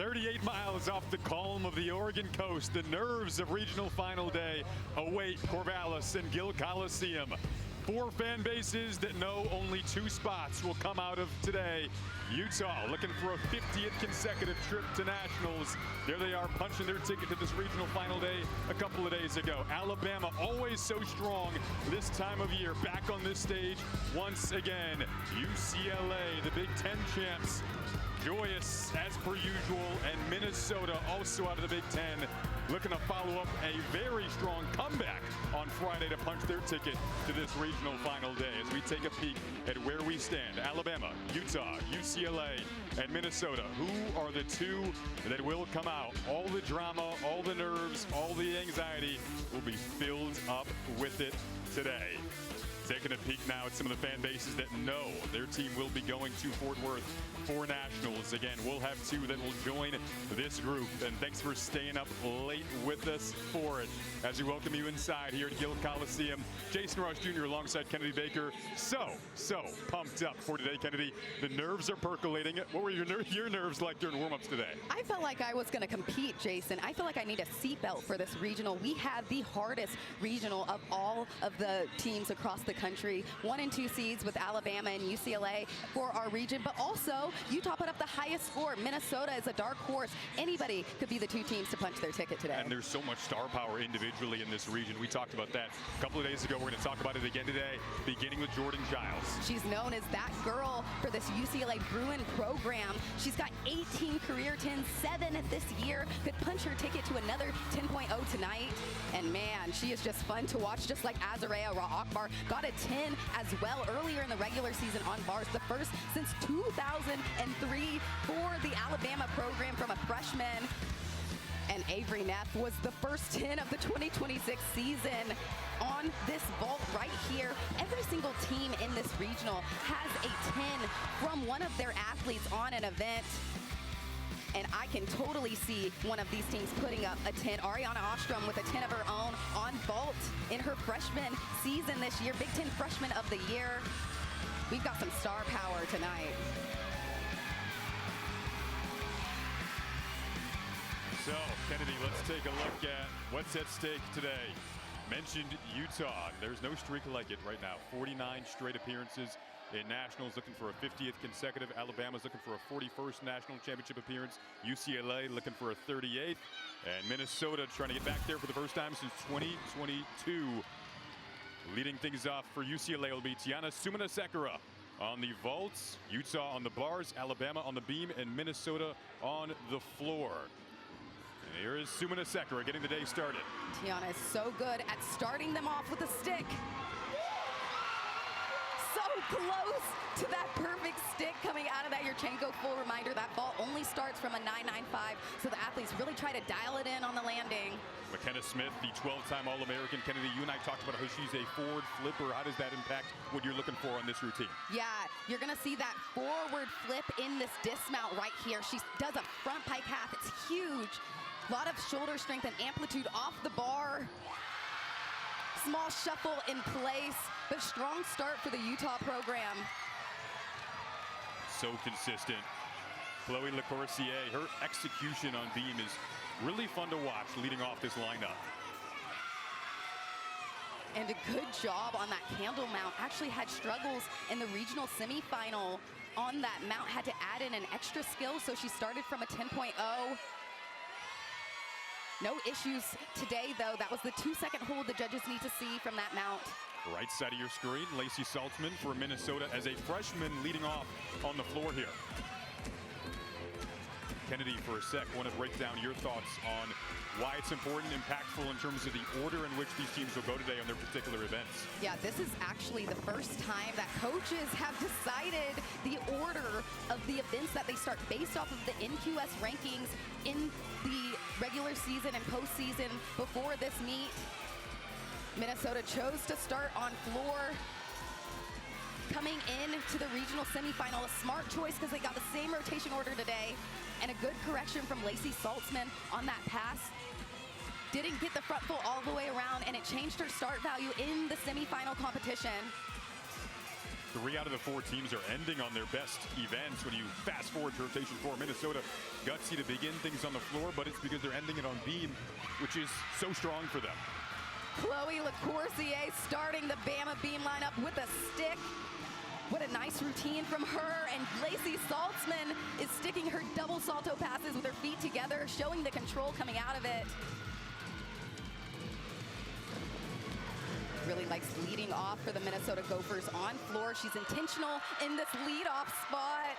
38 miles off the calm of the Oregon coast, the nerves of regional final day await Corvallis and Gill Coliseum. 4 fan bases that know only 2 spots will come out of today. Utah looking for a 50th consecutive trip to nationals. There they are punching their ticket to this regional final day a couple of days ago. Alabama, always so strong this time of year, back on this stage once again. UCLA, the Big Ten champs, joyous as per usual, and Minnesota also out of the Big Ten, looking to follow up a very strong comeback on Friday to punch their ticket to this regional final day. As we take a peek at where we stand, Alabama, Utah, UCLA, and Minnesota. Who are the 2 that will come out? All the drama, all the nerves, all the anxiety will be filled up with it today. Taking a peek now at some of the fan bases that know their team will be going to Fort Worth for nationals. Again, we'll have 2 that will join this group. And thanks for staying up late with us for it. As we welcome you inside here at Gill Coliseum, Jason Rush Jr. alongside Kennedy Baker. So pumped up for today, Kennedy. The nerves are percolating. What were your nerves like during warm-ups today? I felt like I was going to compete, Jason. I feel like I need a seatbelt for this regional. We have the hardest regional of all of the teams across the country. 1 and 2 seeds with Alabama and UCLA for our region, but also Utah put up the highest score. Minnesota is a dark horse. Anybody could be the 2 teams to punch their ticket today. And there's so much star power individually in this region. We talked about that a couple of days ago. We're going to talk about it again today, beginning with Jordan Chiles. She's known as that girl for this UCLA Bruin program. She's got 18 career 10s, 7 this year. Could punch her ticket to another 10.0 tonight. And man, she is just fun to watch, just like Azariah Akbar got a 10 as well earlier in the regular season on bars, the first since 2003 for the Alabama program from a freshman. And Avery Neff was the first 10 of the 2026 season on this vault right here. Every single team in this regional has a 10 from one of their athletes on an event. And I can totally see one of these teams putting up a 10. Ariana Ostrom with a 10 of her own on vault in her freshman season this year. Big Ten Freshman of the Year. We've got some star power tonight. So, Kennedy, let's take a look at what's at stake today. Mentioned Utah. There's no streak like it right now. 49 straight appearances in nationals, looking for a 50th consecutive. Alabama's looking for a 41st national championship appearance. UCLA looking for a 38th. And Minnesota trying to get back there for the first time since 2022. Leading things off for UCLA will be Tiana Sumana-Sekera on the vaults, Utah on the bars, Alabama on the beam, and Minnesota on the floor. And here is Sumana-Sekera getting the day started. Tiana is so good at starting them off with a stick. So close to that perfect stick coming out of that Yurchenko. Full reminder, that ball only starts from a 9.95, so the athletes really try to dial it in on the landing. McKenna Smith, the 12-time All-American. Kennedy, you and I talked about how she's a forward flipper. How does that impact what you're looking for on this routine? Yeah, you're going to see that forward flip in this dismount right here. She does a front pike half. It's huge. A lot of shoulder strength and amplitude off the bar. Small shuffle in place, but strong start for the Utah program. So consistent. Chloe LaCourcier, her execution on beam is really fun to watch leading off this lineup. And a good job on that candle mount. Actually had struggles in the regional semifinal on that mount. Had to add in an extra skill, so she started from a 10.0. No issues today, though. That was the 2-second hold the judges need to see from that mount. Right side of your screen, Lacey Saltzman for Minnesota as a freshman leading off on the floor here. Kennedy, for a sec, want to break down your thoughts on why it's important, impactful in terms of the order in which these teams will go today on their particular events. Yeah, this is actually the first time that coaches have decided the order of the events that they start based off of the NQS rankings in the regular season and postseason before this meet. Minnesota chose to start on floor. Coming in to the regional semifinal, a smart choice because they got the same rotation order today, and a good correction from Lacey Saltzman on that pass. Didn't get the front full all the way around, and it changed her start value in the semifinal competition. 3 out of the 4 teams are ending on their best events. When you fast forward to rotation 4, Minnesota gutsy to begin things on the floor, but it's because they're ending it on beam, which is so strong for them. Chloe LaCourcier starting the Bama beam lineup with a stick. What a nice routine from her, and Lacey Saltzman is sticking her double salto passes with her feet together, showing the control coming out of it. Really likes leading off for the Minnesota Gophers on floor. She's intentional in this lead-off spot.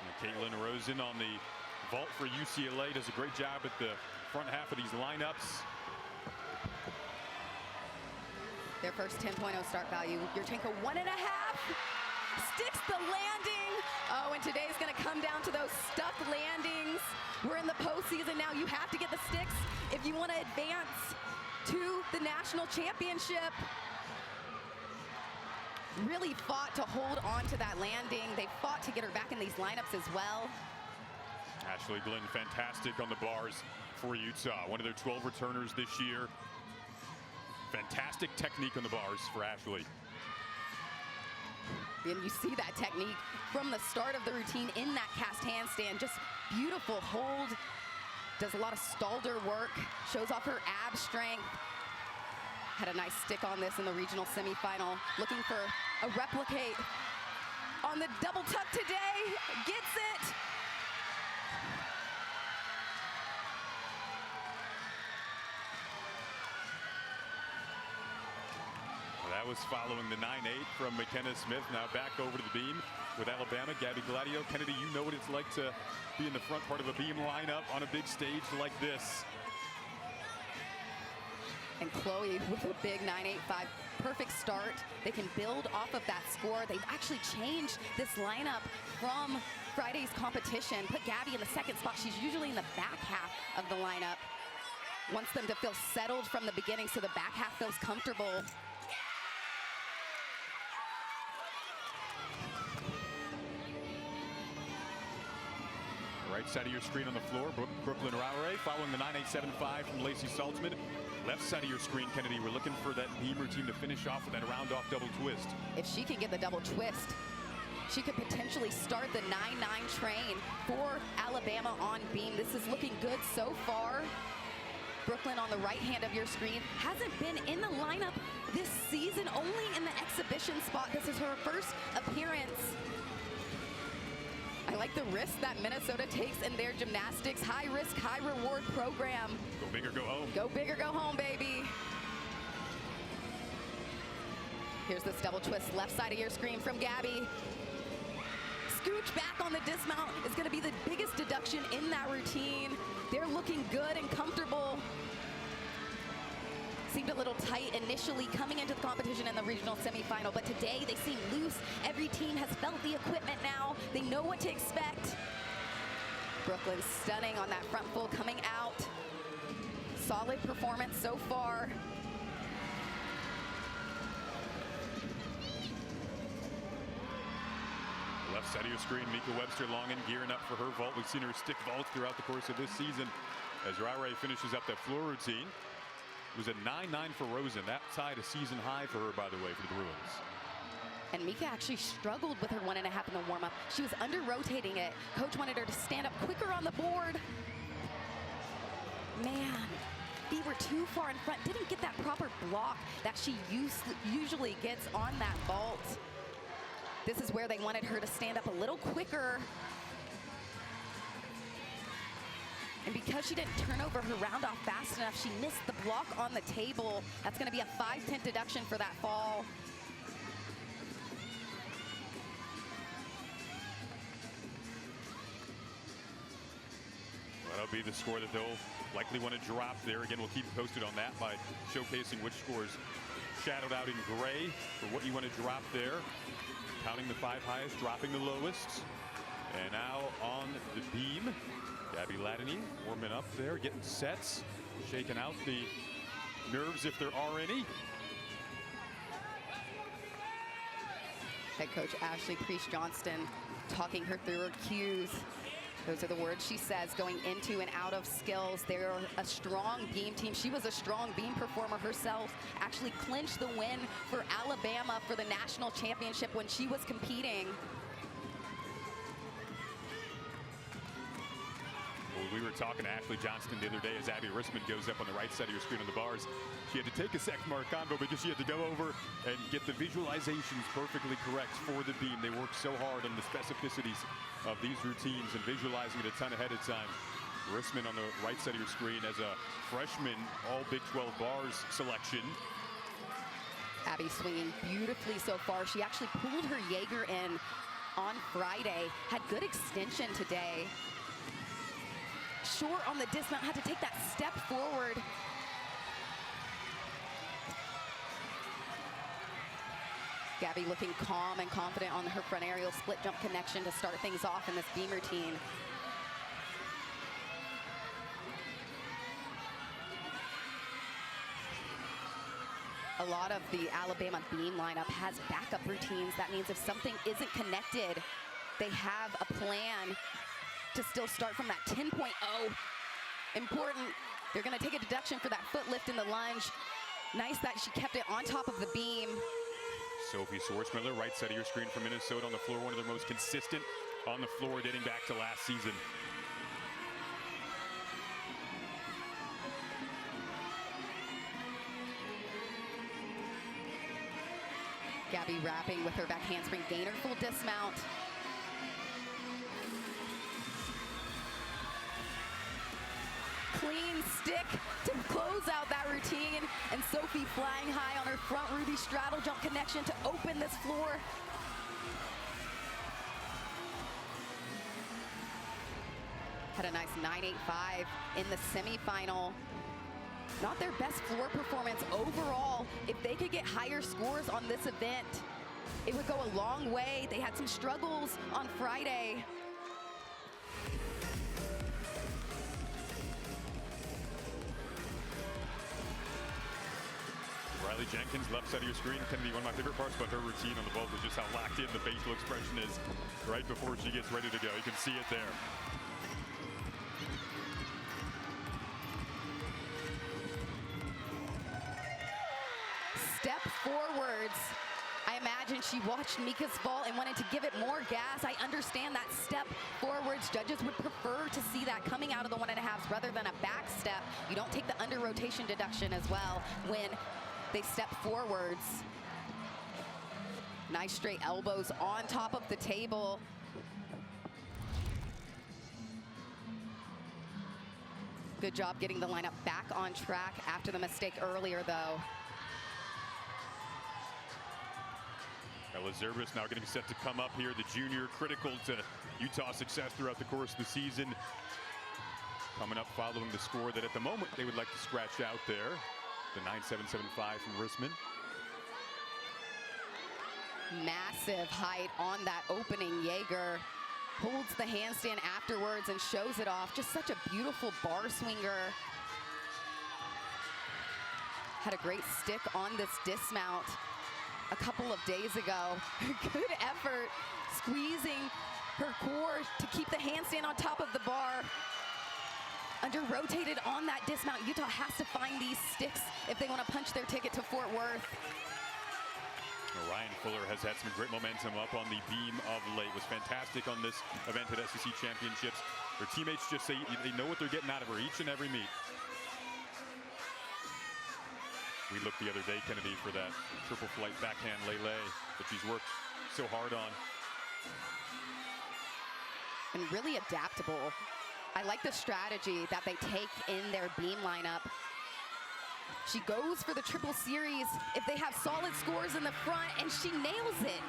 And Caitlin Rosen on the vault for UCLA does a great job at the front half of these lineups. Their first 10.0 start value. Yurchenko 1.5. Sticks the landing. Oh, and today's gonna come down to those stuck landings. We're in the postseason now. You have to get the sticks if you want to advance to the national championship. Really fought to hold on to that landing. They fought to get her back in these lineups as well. Ashley Glenn, fantastic on the bars for Utah. One of their 12 returners this year. Fantastic technique on the bars for Ashley. And you see that technique from the start of the routine in that cast handstand. Just beautiful hold. Does a lot of stalder work. Shows off her ab strength. Had a nice stick on this in the regional semifinal. Looking for a replicate on the double tuck today. Gets it. That was following the 9-8 from McKenna Smith. Now back over to the beam with Alabama. Gabby Gladio. Kennedy, you know what it's like to be in the front part of a beam lineup on a big stage like this. And Chloe with a big 9.85. Perfect start. They can build off of that score. They've actually changed this lineup from Friday's competition. Put Gabby in the second spot. She's usually in the back half of the lineup. Wants them to feel settled from the beginning so the back half feels comfortable. Right side of your screen on the floor, Brooklyn Rowray following the 9.875 from Lacey Saltzman. Left side of your screen, Kennedy, we're looking for that beam routine to finish off with that round off double twist. If she can get the double twist, she could potentially start the 9-9 train for Alabama on beam. This is looking good so far. Brooklyn on the right hand of your screen hasn't been in the lineup this season, only in the exhibition spot. This is her first appearance. I like the risk that Minnesota takes in their gymnastics high risk, high reward program. Go big or go home. Go big or go home, baby. Here's this double twist, left side of your screen from Gabby. Scooch back on the dismount is going to be the biggest deduction in that routine. They're looking good and comfortable. Seemed a little tight initially coming into the competition in the regional semifinal, but today they seem loose. Every team has felt the equipment now. They know what to expect. Brooklyn stunning on that front full coming out. Solid performance so far. Left side of your screen, Mika Webster-Longen gearing up for her vault. We've seen her stick vaults throughout the course of this season as Rowray finishes up that floor routine. It was a 9-9 for Rosen. That side a season high for her, by the way, for the Bruins. And Mika actually struggled with her 1.5 in the warm-up. She was under-rotating it. Coach wanted her to stand up quicker on the board. Man, feet were too far in front. Didn't get that proper block that she usually gets on that vault. This is where they wanted her to stand up a little quicker. And because she didn't turn over her round off fast enough, she missed the block on the table. That's going to be a 5-10 deduction for that fall. That'll be the score that they'll likely want to drop there. Again, we'll keep you posted on that by showcasing which scores shadowed out in gray for what you want to drop there. Counting the 5 highest, dropping the lowest. And now on the beam, Gabby Ladany warming up there, getting sets, shaking out the nerves if there are any. Head coach Ashley Priest-Johnston talking her through her cues. Those are the words she says going into and out of skills. They're a strong beam team. She was a strong beam performer herself. Actually clinched the win for Alabama for the national championship when she was competing. Well, we were talking to Ashley Johnston the other day as Abby Rissman goes up on the right side of your screen on the bars. She had to take a second mark combo because she had to go over and get the visualizations perfectly correct for the beam. They work so hard on the specificities of these routines and visualizing it a ton ahead of time. Rissman on the right side of your screen as a freshman, all Big 12 bars selection. Abby swinging beautifully so far. She actually pulled her Jaeger in on Friday, had good extension today. Short on the dismount, had to take that step forward. Gabby looking calm and confident on her front aerial split jump connection to start things off in this beam routine. A lot of the Alabama beam lineup has backup routines. That means if something isn't connected, they have a plan to still start from that 10.0. Important. They're going to take a deduction for that foot lift in the lunge. Nice that she kept it on top of the beam. Sophie Swartzmiller, right side of your screen from Minnesota on the floor, one of their most consistent on the floor dating back to last season. Gabby wrapping with her back handspring gainer, full dismount. Clean stick to close out that routine, and Sophie flying high on her front Ruby straddle jump connection to open this floor. Had a nice 9.85 in the semifinal. Not their best floor performance overall. If they could get higher scores on this event, it would go a long way. They had some struggles on Friday. Riley Jenkins, left side of your screen, can be one of my favorite parts about her routine on the vault is just how locked in the facial expression is right before she gets ready to go. You can see it there. Step forwards. I imagine she watched Mika's vault and wanted to give it more gas. I understand that step forwards. Judges would prefer to see that coming out of the 1.5s rather than a back step. You don't take the under rotation deduction as well when they step forwards. Nice straight elbows on top of the table. Good job getting the lineup back on track after the mistake earlier, though. Ella Zerbis now getting set to come up here, the junior, critical to Utah's success throughout the course of the season. Coming up following the score that at the moment they would like to scratch out there. The 9.775 from Rissman. Massive height on that opening Jaeger. Holds the handstand afterwards and shows it off. Just such a beautiful bar swinger. Had a great stick on this dismount a couple of days ago. Good effort squeezing her core to keep the handstand on top of the bar. Under rotated on that dismount. Utah has to find these sticks if they want to punch their ticket to Fort Worth. Ryan Fuller has had some great momentum up on the beam of late. Was fantastic on this event at SEC Championships. Her teammates just say they know what they're getting out of her each and every meet. We looked the other day, Kennedy, for that triple flight backhand lele that she's worked so hard on. And really adaptable. I like the strategy that they take in their beam lineup. She goes for the triple series if they have solid scores in the front, and she nails it.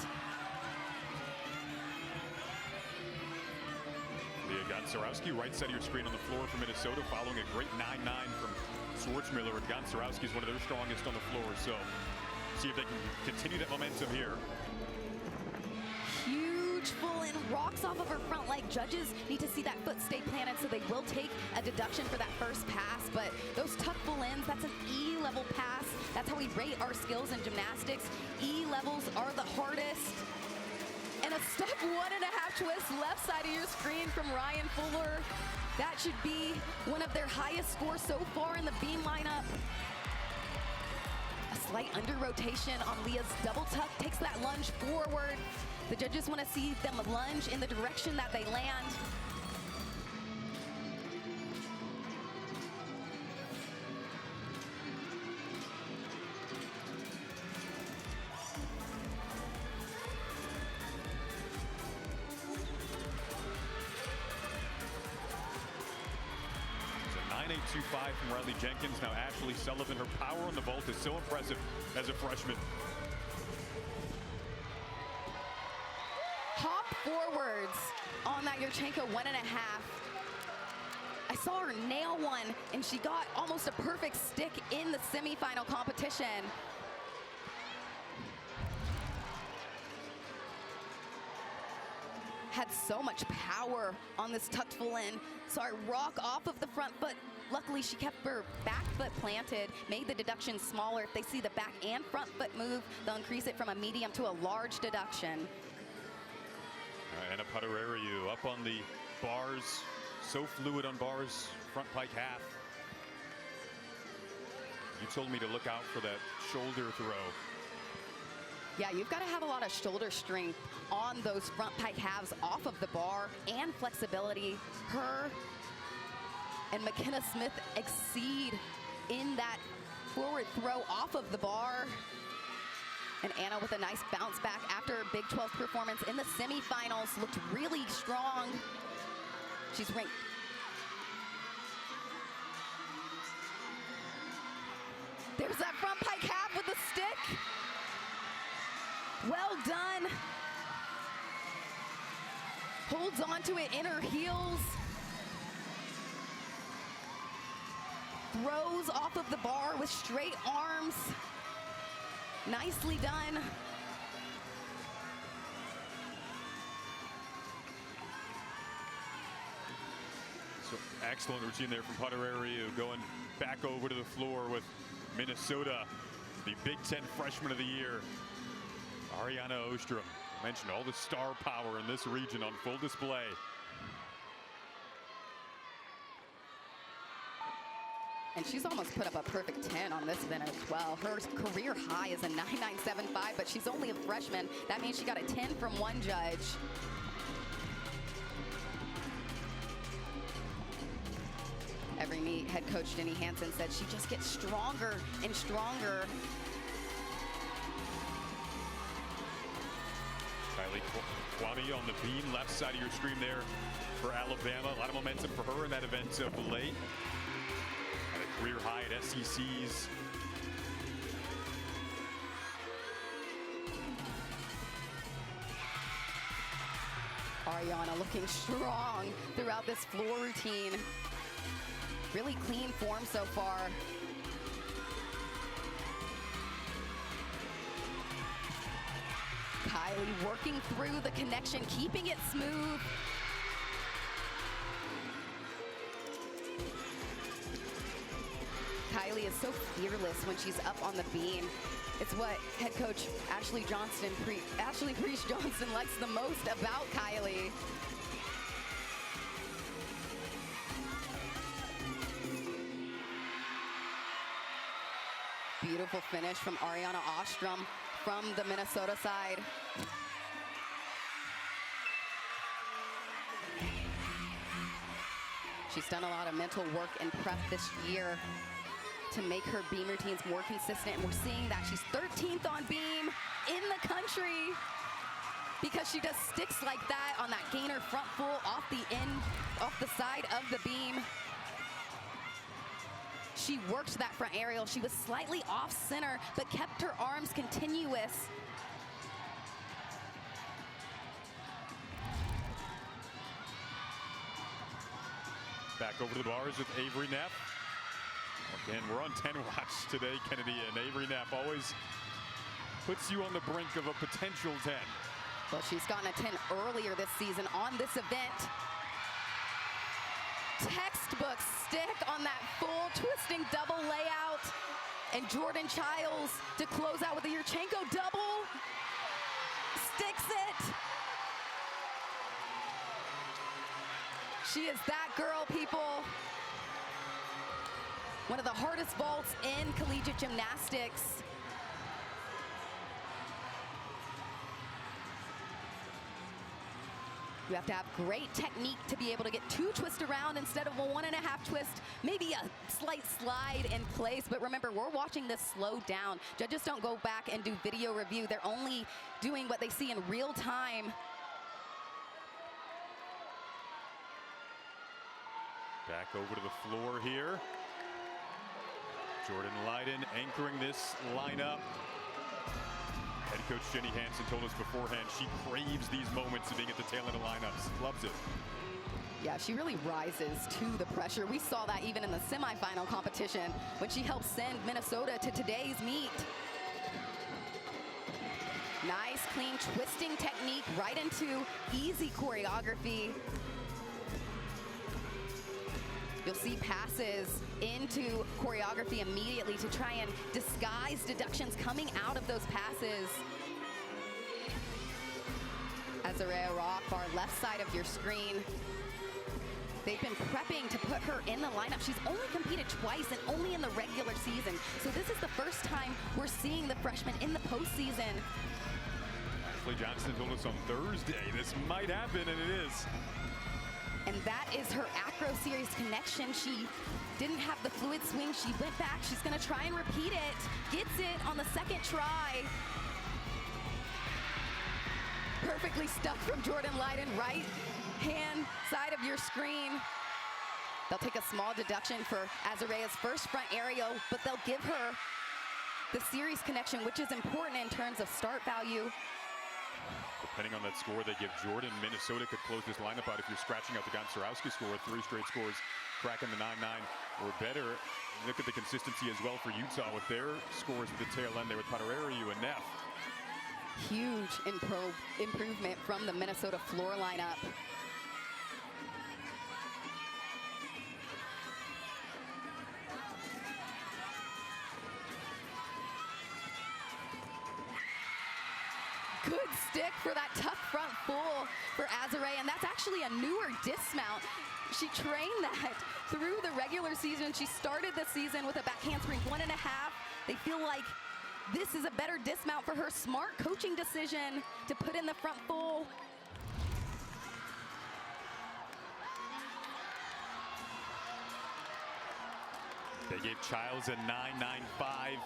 Leah Gonczarowski, right side of your screen on the floor for Minnesota, following a great 9.9 from Swartzmiller. And Gonczarowski is one of their strongest on the floor, so see if they can continue that momentum here. Huge full-in rocks off of her front leg. Judges need to see that foot stay planted, so they will take a deduction for that first pass. But those tuck full-ins, that's an E-level pass. That's how we rate our skills in gymnastics. E-levels are the hardest. And a stuck 1.5 twist left side of your screen from Ryan Fuller. That should be one of their highest scores so far in the beam lineup. A slight under rotation on Leah's double tuck, takes that lunge forward. The judges want to see them lunge in the direction that they land. It's a 9.825 from Riley Jenkins. Now Ashley Sullivan, her power on the vault is so impressive as a freshman. Hop forwards on that Yurchenko 1.5. I saw her nail one, and she got almost a perfect stick in the semifinal competition. Had so much power on this tucked full in. Saw her rock off of the front foot. Luckily, she kept her back foot planted, made the deduction smaller. If they see the back and front foot move, they'll increase it from a medium to a large deduction. Anna Paderariu up on the bars, so fluid on bars, front pike half. You told me to look out for that shoulder throw. Yeah, you've got to have a lot of shoulder strength on those front pike halves off of the bar and flexibility. Her and McKenna Smith exceed in that forward throw off of the bar. And Anna with a nice bounce back after her Big 12 performance in the semifinals, looked really strong. She's ranked. There's that front pike half with the stick. Well done. Holds on to it in her heels. Throws off of the bar with straight arms. Nicely done. So excellent routine there from Paderariu, going back over to the floor with Minnesota, the Big Ten Freshman of the Year, Ariana Ostrom. Mentioned all the star power in this region on full display. And she's almost put up a perfect 10 on this event as well. Her career high is a 9.975, but she's only a freshman. That means she got a 10 from one judge. Every meet, head coach Jenny Hansen said she just gets stronger and stronger. Kylie Kwame on the beam, left side of your screen there for Alabama. A lot of momentum for her in that event of late. Had a career high at SECs. Ariana looking strong throughout this floor routine. Really clean form so far. Kylie working through the connection, keeping it smooth. Kylie is so fearless when she's up on the beam. It's what head coach Ashley Priest Johnson likes the most about Kylie. Beautiful finish from Ariana Ostrom from the Minnesota side. She's done a lot of mental work and prep this year to make her beam routines more consistent. And we're seeing that she's 13th on beam in the country because she does sticks like that on that gainer front full off the side of the beam. She worked that front aerial. She was slightly off center, but kept her arms continuous. Back over to the bars with Avery Neff. Again, we're on 10 watch today, Kennedy, and Avery Neff always puts you on the brink of a potential 10. Well, she's gotten a 10 earlier this season on this event. Textbook stick on that full twisting double layout. And Jordan Chiles to close out with a Yurchenko double. Sticks it. She is that girl, people. One of the hardest vaults in collegiate gymnastics. You have to have great technique to be able to get 2 twists around instead of a 1.5 twist, maybe a slight slide in place. But remember, we're watching this slow down. Judges don't go back and do video review. They're only doing what they see in real time. Back over to the floor here. Jordan Leiden anchoring this lineup. Head coach Jenny Hansen told us beforehand she craves these moments of being at the tail end of lineups. Loves it. Yeah, she really rises to the pressure. We saw that even in the semifinal competition when she helped send Minnesota to today's meet. Nice, clean twisting technique right into easy choreography. You'll see passes into choreography immediately to try and disguise deductions coming out of those passes. Azarea Rockbar, left side of your screen. They've been prepping to put her in the lineup. She's only competed twice and only in the regular season. So this is the first time we're seeing the freshman in the postseason. Ashley Johnston told us on Thursday this might happen, and it is. And that is her acro series connection. She didn't have the fluid swing. She went back. She's going to try and repeat it. Gets it on the second try. Perfectly stuck from Jordan Leiden, right hand side of your screen. They'll take a small deduction for Azarea's first front aerial, but they'll give her the series connection, which is important in terms of start value. Depending on that score they give Jordan, Minnesota could close this lineup out if you're scratching out the Gonczarowski score. 3 straight scores, cracking the 9-9 or better. Look at the consistency as well for Utah with their scores at the tail end there with Paderariu and Neff. Huge improvement from the Minnesota floor lineup. Good stick for that tough front full for Azarea, and that's actually a newer dismount. She trained that through the regular season. She started the season with a back handspring 1.5. They feel like this is a better dismount for her. Smart coaching decision to put in the front full. They gave Chiles a 9.95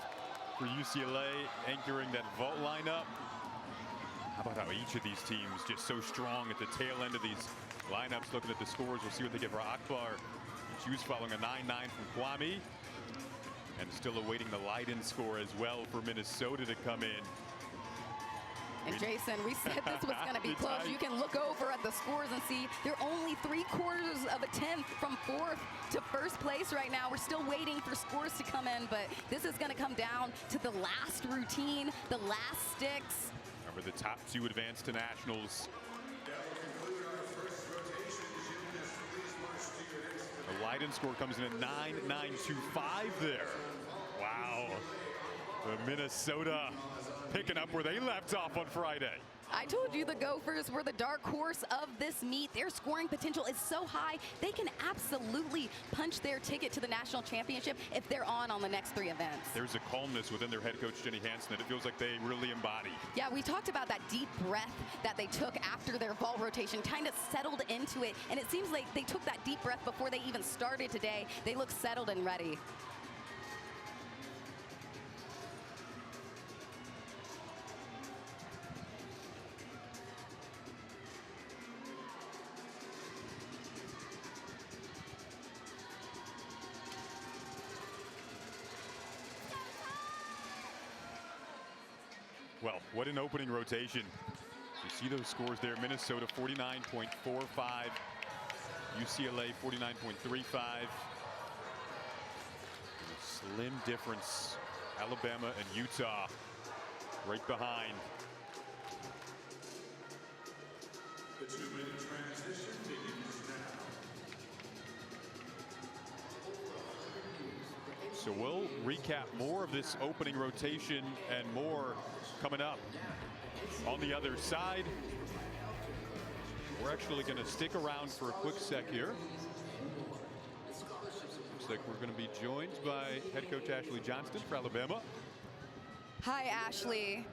for UCLA, anchoring that vault lineup. How about how each of these teams just so strong at the tail end of these lineups? Looking at the scores, we'll see what they give for Akbar. She's following a 9.9 from Kwame. And still awaiting the Leiden score as well for Minnesota to come in. And Jason, we said this was going to be close. You can look over at the scores and see they're only 3/4 of a tenth from 4th to 1st place right now. We're still waiting for scores to come in, but this is going to come down to the last routine, the last sticks. Remember, the top 2 advance to nationals. The Leiden score comes in at 9.925 there. Wow. The Minnesota picking up where they left off on Friday. I told you the Gophers were the dark horse of this meet. Their scoring potential is so high, they can absolutely punch their ticket to the national championship if they're on the next 3 events. There's a calmness within their head coach, Jenny Hansen, that it feels like they really embody. Yeah, we talked about that deep breath that they took after their vault rotation, kind of settled into it, and it seems like they took that deep breath before they even started today. They look settled and ready. Well, what an opening rotation. You see those scores there. Minnesota 49.45, UCLA 49.35. Slim difference. Alabama and Utah right behind. The 2-minute transition begins now. So we'll recap more of this opening rotation and more coming up on the other side. We're we're actually going to stick around for a quick sec here. Looks like we're going to be joined by head coach Ashley Johnston for Alabama. Hi, Ashley.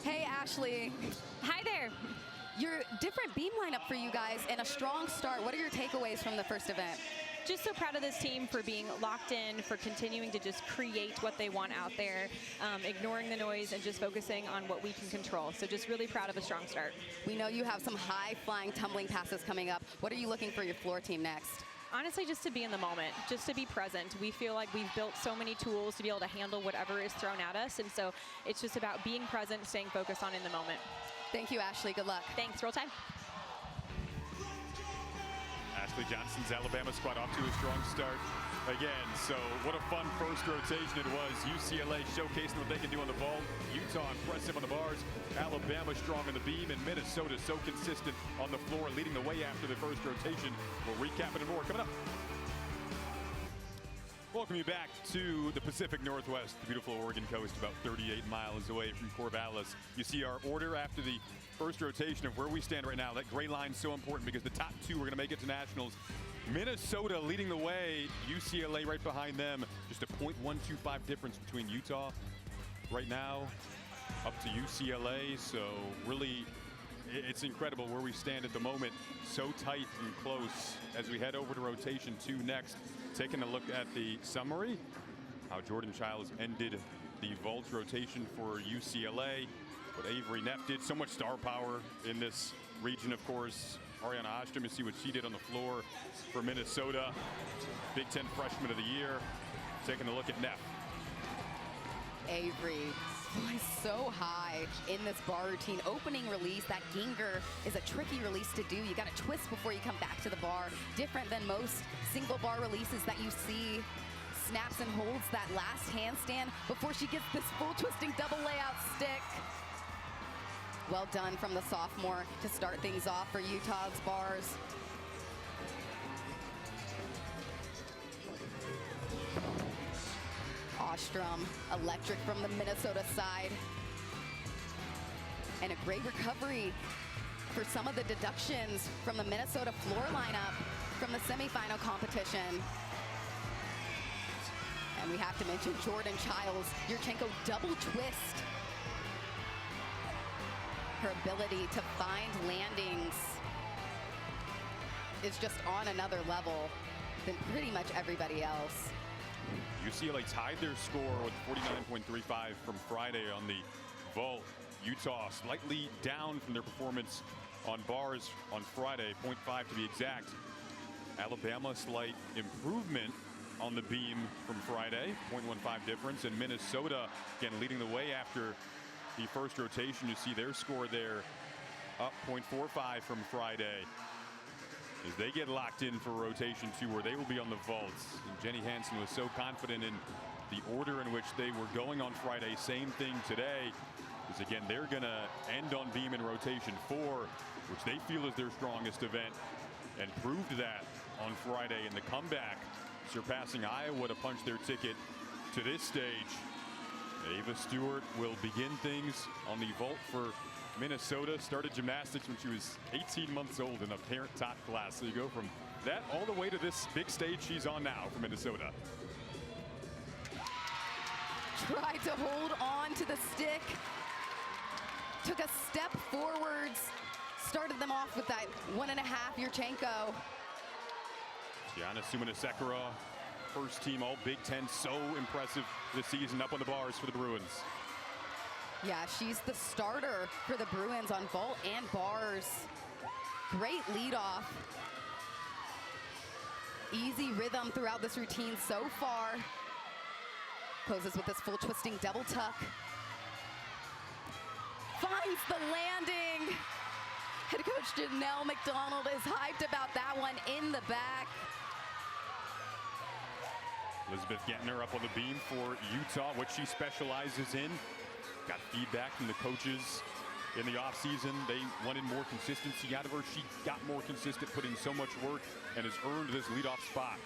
Hey, Ashley. Hi there. Your different beam lineup for you guys and a strong start. What are your takeaways from the first event? Just so proud of this team for being locked in, for continuing to just create what they want out there, ignoring the noise and just focusing on what we can control. So just really proud of a strong start. We know you have some high-flying tumbling passes coming up. What are you looking for your floor team next? Honestly, just to be in the moment, just to be present. We feel like we've built so many tools to be able to handle whatever is thrown at us. And so it's just about being present, staying focused on in the moment. Thank you, Ashley. Good luck. Thanks. Roll time. Ashley Johnston's Alabama squad off to a strong start again. So what a fun first rotation it was. UCLA showcasing what they can do on the vault. Utah impressive on the bars. Alabama strong on the beam. And Minnesota so consistent on the floor, leading the way after the first rotation. We'll recap it and more coming up. Welcome you back to the Pacific Northwest, the beautiful Oregon coast, about 38 miles away from Corvallis. You see our order after the first rotation of where we stand right now. That gray line is so important because the top two are going to make it to nationals. Minnesota leading the way, UCLA right behind them. Just a .125 difference between Utah right now up to UCLA. So really, it's incredible where we stand at the moment. So tight and close as we head over to rotation 2 next. Taking a look at the summary, how Jordan Chiles ended the vault rotation for UCLA. What Avery Neff did, so much star power in this region, of course. Ariana Ostrom, you see what she did on the floor for Minnesota. Big Ten Freshman of the Year. Taking a look at Neff. Avery flies so high in this bar routine. Opening release, that Ginger is a tricky release to do. You got to twist before you come back to the bar. Different than most single bar releases that you see. Snaps and holds that last handstand before she gets this full twisting double layout stick. Well done from the sophomore to start things off for Utah's bars. Ostrom, electric from the Minnesota side. And a great recovery for some of the deductions from the Minnesota floor lineup from the semifinal competition. And we have to mention Jordan Chiles, Yurchenko double twist. Her ability to find landings is just on another level than pretty much everybody else. UCLA tied their score with 49.35 from Friday on the vault. Utah slightly down from their performance on bars on Friday, 0.5 to be exact. Alabama slight improvement on the beam from Friday, 0.15 difference. And Minnesota, again, leading the way after the first rotation. You see their score there up 0.45 from Friday as they get locked in for rotation 2 where they will be on the vaults. And Jenny Hansen was so confident in the order in which they were going on Friday. Same thing today, because again, they're going to end on beam in rotation 4, which they feel is their strongest event, and proved that on Friday in the comeback, surpassing Iowa to punch their ticket to this stage. Ava Stewart will begin things on the vault for Minnesota. Started gymnastics when she was 18 months old in a parent-taught class. So you go from that all the way to this big stage she's on now for Minnesota. Tried to hold on to the stick. Took a step forwards. Started them off with that 1.5 Yurchenko. Gianna Sumanasekara, first team all Big Ten, so impressive this season up on the bars for the Bruins. Yeah, she's the starter for the Bruins on vault and bars. Great leadoff. Easy rhythm throughout this routine so far. Closes with this full twisting double tuck. Finds the landing. Head coach Janelle McDonald is hyped about that one in the back. Elizabeth Gettner up on the beam for Utah, what she specializes in. Got feedback from the coaches in the offseason. They wanted more consistency out of her. She got more consistent, put in so much work, and has earned this leadoff spot.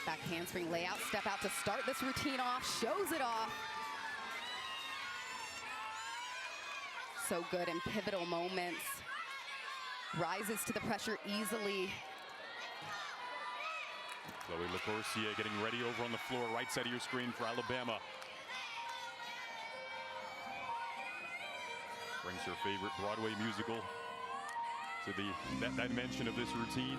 Back handspring layout, step out to start this routine off, shows it off. So good in pivotal moments. Rises to the pressure easily. Chloe LaCourcier getting ready over on the floor, right side of your screen for Alabama. Brings her favorite Broadway musical to that dimension of this routine.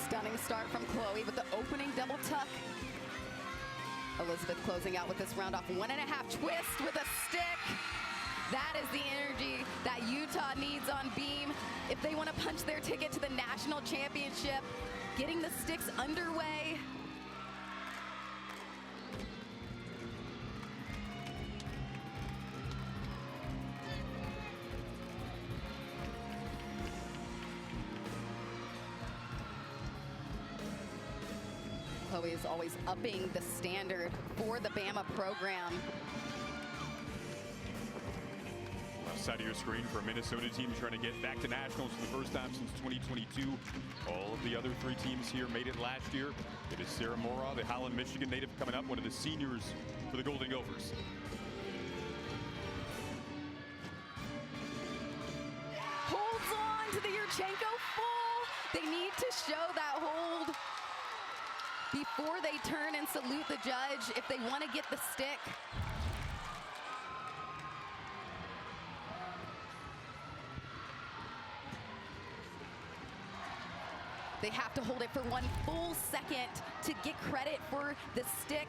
Stunning start from Chloe with the opening double tuck. Elizabeth closing out with this round off 1.5 twist with a stick. That is the energy that Utah needs on beam if they want to punch their ticket to the national championship. Getting the sticks underway. Chloe is always upping the standard for the Bama program. Left side of your screen for a Minnesota team trying to get back to nationals for the first time since 2022. All of the other 3 teams here made it last year. It is Sarah Mora, the Holland, Michigan native, coming up, one of the seniors for the Golden Gophers. Holds on to the Yurchenko full. They need to show that hold before they turn and salute the judge if they want to get the stick. They have to hold it for 1 full second to get credit for the stick.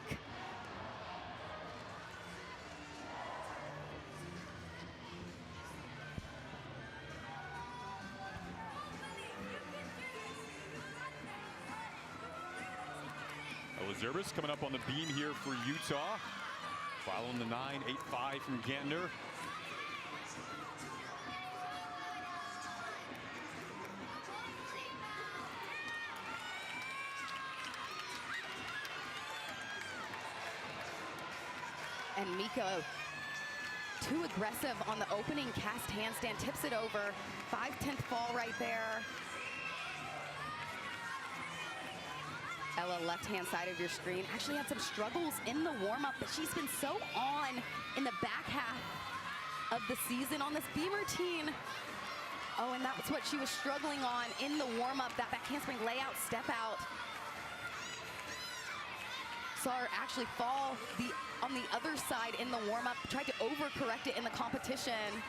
Zerbis coming up on the beam here for Utah. Following the 9.85 from Gantner. And Miko, too aggressive on the opening cast handstand, tips it over. 5/10 fall right there. Ella, left-hand side of your screen, actually had some struggles in the warm-up, but she's been so on in the back half of the season on this beam routine. Oh, and that was what she was struggling on in the warm-up, that back handspring layout, step out. Saw her actually fall on the other side in the warm-up, tried to overcorrect it in the competition.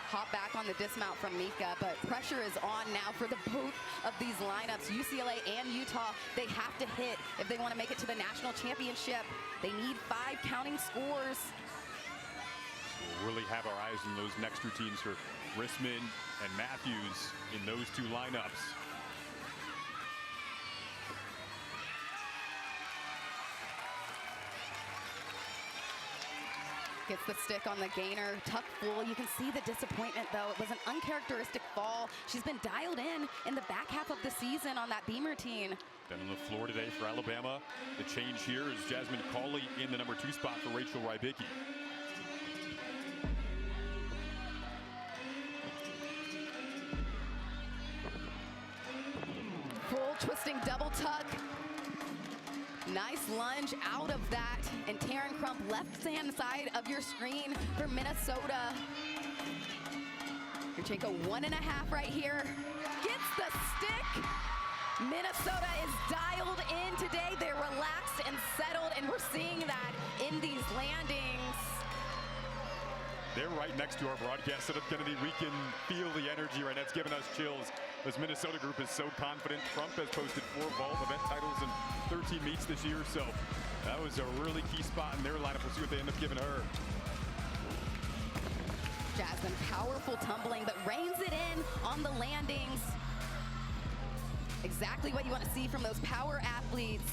Hop back on the dismount from Mika, but pressure is on now for the both of these lineups. UCLA and Utah, they have to hit if they want to make it to the national championship. They need 5 counting scores. We'll really have our eyes on those next routines for Rissman and Matthews in those 2 lineups. Gets the stick on the gainer, tuck full. You can see the disappointment though. It was an uncharacteristic fall. She's been dialed in the back half of the season on that beam routine. Then on the floor today for Alabama, the change here is Jasmine Cawley in the number 2 spot for Rachel Rybicki. Full twisting double tuck. Nice lunge out of that. And Taryn Crump, left-hand side of your screen for Minnesota. Yurchenko 1.5 right here. Gets the stick. Minnesota is dialed in today. They're relaxed and settled, and we're seeing that in these landings. They're right next to our broadcast setup, Kennedy. We can feel the energy right now. It's giving us chills. This Minnesota group is so confident. Crump has posted 4 vault event titles and 13 meets this year, so that was a really key spot in their lineup. We'll see what they end up giving her. Jasmine, powerful tumbling, but reins it in on the landings. Exactly what you want to see from those power athletes.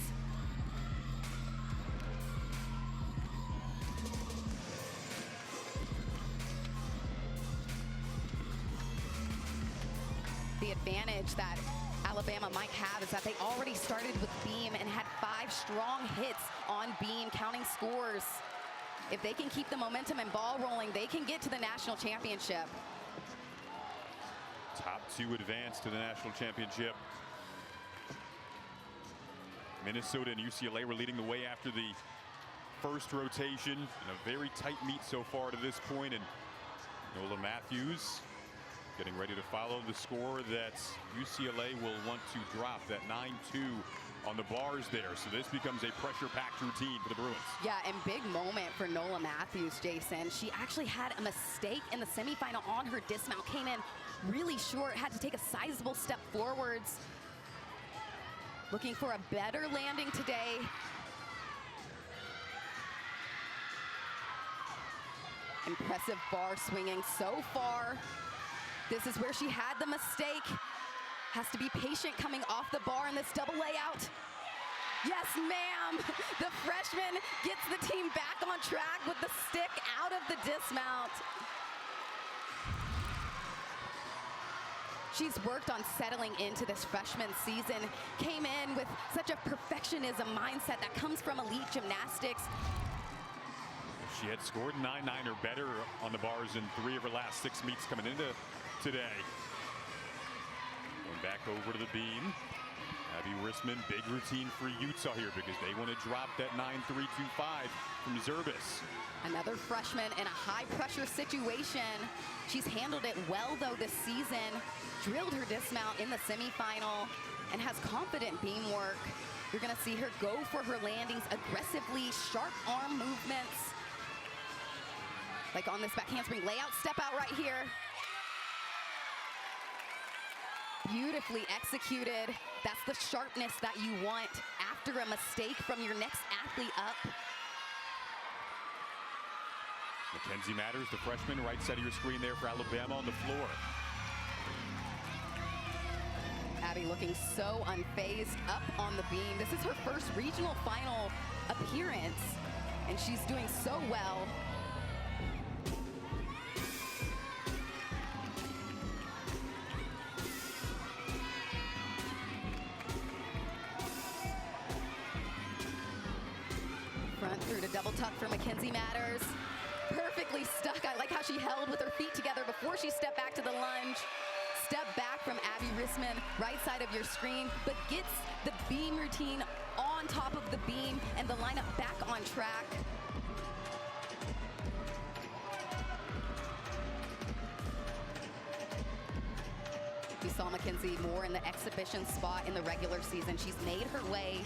advantage that Alabama might have is that they already started with beam and had 5 strong hits on beam, counting scores. If they can keep the momentum and ball rolling, they can get to the national championship. Top 2 advance to the national championship. Minnesota and UCLA were leading the way after the first rotation in a very tight meet so far to this point, and Nola Matthews getting ready to follow the score that UCLA will want to drop, that 9-2 on the bars there. So this becomes a pressure-packed routine for the Bruins. Yeah, and big moment for Nola Matthews, Jason. She actually had a mistake in the semifinal on her dismount, came in really short, had to take a sizable step forwards. Looking for a better landing today. Impressive bar swinging so far. This is where she had the mistake. Has to be patient coming off the bar in this double layout. Yes, ma'am. The freshman gets the team back on track with the stick out of the dismount. She's worked on settling into this freshman season, came in with such a perfectionism mindset that comes from elite gymnastics. She had scored 9-9 or better on the bars in 3 of her last 6 meets coming into today. Going back over to the beam. Abby Rissman, big routine for Utah here because they want to drop that 9-3-2-5 from Zerbis. Another freshman in a high-pressure situation. She's handled it well, though, this season. Drilled her dismount in the semifinal and has confident beam work. You're going to see her go for her landings aggressively, sharp arm movements. Like on this back handspring layout, step out right here. Beautifully executed. That's the sharpness that you want after a mistake from your next athlete up. Mackenzie Matters, the freshman, right side of your screen there for Alabama on the floor. Abby looking so unfazed up on the beam. This is her first regional final appearance, and she's doing so well. Front through to double tuck for Mackenzie Matters. Perfectly stuck. I like how she held with her feet together before she stepped back to the lunge. Step back from Abby Rissman, right side of your screen, but gets the beam routine on top of the beam and the lineup back on track. We saw Mackenzie more in the exhibition spot in the regular season. She's made her way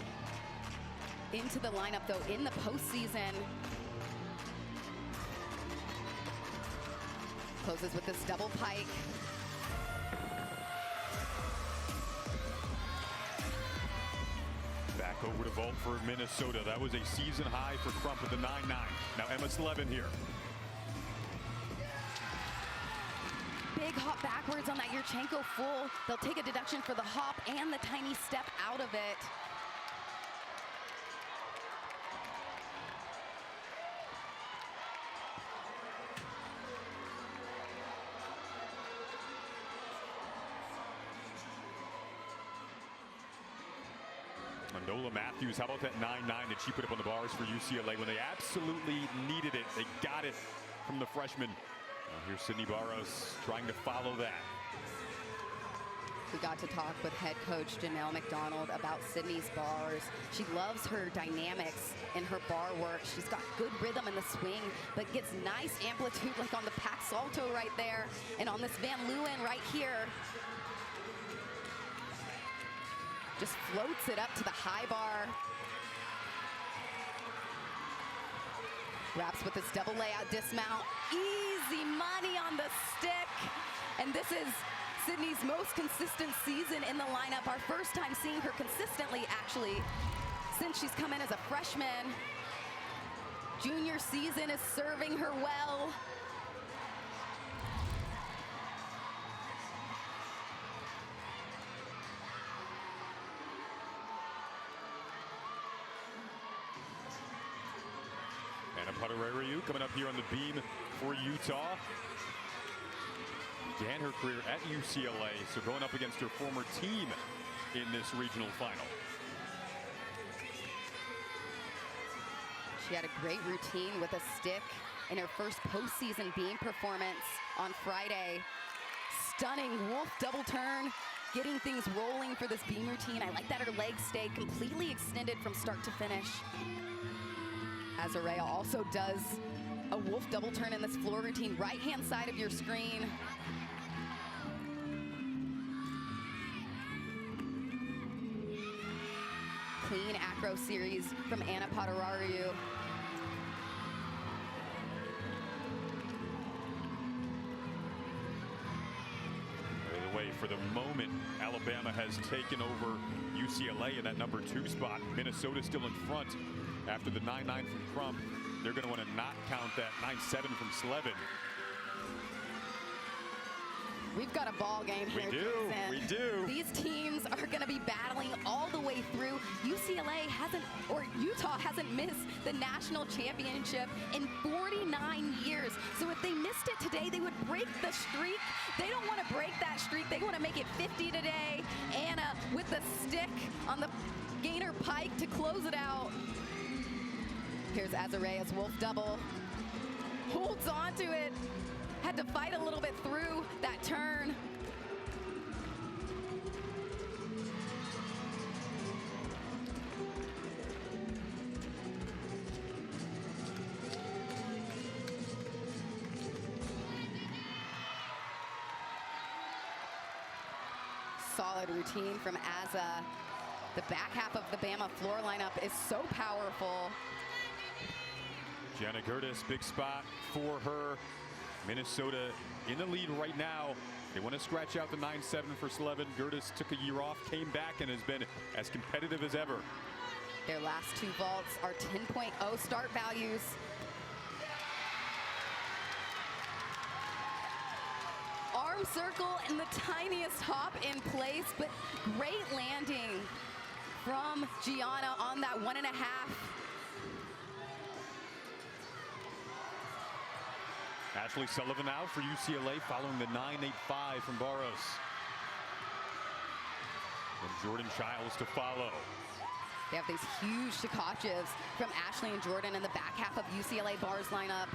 into the lineup, though, in the postseason. Closes with this double pike. Back over to vault for Minnesota. That was a season high for Crump with the 9-9. Now Emma Slevin here. Big hop backwards on that Yurchenko full. They'll take a deduction for the hop and the tiny step out of it. Nola Matthews, how about that 9-9 that she put up on the bars for UCLA when they absolutely needed it? They got it from the freshman. Here's Sydney Barros trying to follow that. We got to talk with head coach Janelle McDonald about Sydney's bars. She loves her dynamics in her bar work. She's got good rhythm in the swing, but gets nice amplitude like on the Pac Salto right there. And on this Van Leeuwen right here, just floats it up to the high bar. Wraps with this double layout dismount. Easy money on the stick. And this is Sydney's most consistent season in the lineup. Our first time seeing her consistently, actually, since she's come in as a freshman. Junior season is serving her well. Anna Potterariu coming up here on the beam for Utah. began her career at UCLA, so going up against her former team in this regional final. She had a great routine with a stick in her first postseason beam performance on Friday. Stunning wolf double turn, getting things rolling for this beam routine. I like that her legs stayed completely extended from start to finish. Azarea also does a wolf double turn in this floor routine, right-hand side of your screen. Clean acro series from Anna Potararu. Way for the moment, Alabama has taken over UCLA in that #2 spot. Minnesota still in front after the 9-9 from Crump. They're going to want to not count that 9-7 from Slevin. We've got a ball game here. We do. These teams are going to be battling all the way through. UCLA hasn't, or Utah hasn't missed the national championship in 49 years. So if they missed it today, they would break the streak. They don't want to break that streak. They want to make it 50 today. Anna with the stick on the gainer pike to close it out. Here's Azarea's wolf double. Holds on to it. Had to fight a little bit through that turn. Solid routine from Azza. The back half of the Bama floor lineup is so powerful. Gianna Gertis, big spot for her. Minnesota in the lead right now. They want to scratch out the 9-7 for Slevin. Gertis took a year off, came back, and has been as competitive as ever. Their last two vaults are 10.0 start values. Arm circle and the tiniest hop in place, but great landing from Gianna on that 1.5. Ashley Sullivan out for UCLA following the 9.85 from Barros. And Jordan Chiles to follow. They have these huge Shikachevs from Ashley and Jordan in the back half of UCLA bars lineup.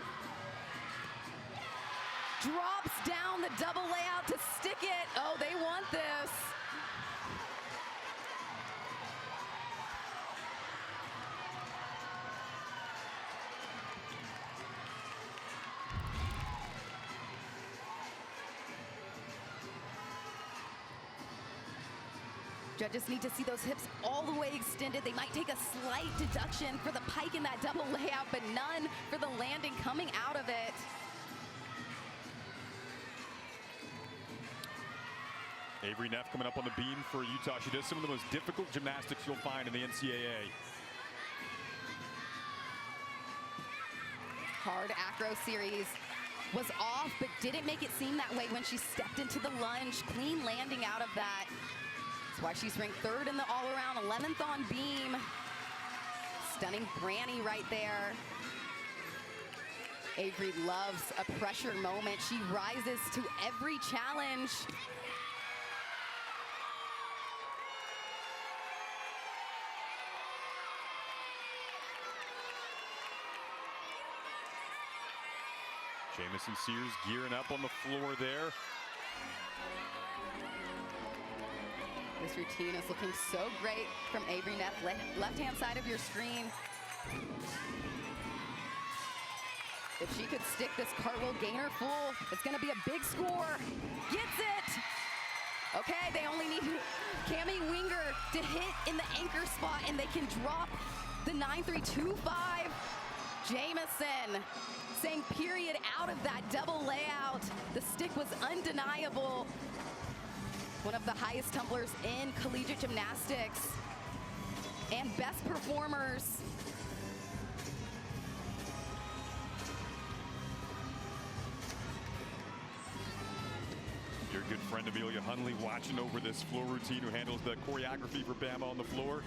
Drops down the double layout to stick it. Oh, they want this. Judges need to see those hips all the way extended. They might take a slight deduction for the pike in that double layout, but none for the landing coming out of it. Avery Neff coming up on the beam for Utah. She does some of the most difficult gymnastics you'll find in the NCAA. Hard acro series was off, but didn't make it seem that way when she stepped into the lunge. Clean landing out of that. That's why she's ranked 3rd in the all-around, 11th on beam. Stunning granny right there. Avery loves a pressure moment. She rises to every challenge. Jamison Sears gearing up on the floor there. This routine is looking so great from Avery Neff, left-hand side of your screen. If she could stick this cartwheel gainer full, it's gonna be a big score. Gets it! Okay, they only need Cami Winger to hit in the anchor spot and they can drop the 9.325. Jamison saying period out of that double layout. The stick was undeniable. One of the highest tumblers in collegiate gymnastics and best performers. Your good friend Amelia Hunley watching over this floor routine, who handles the choreography for Bama on the floor.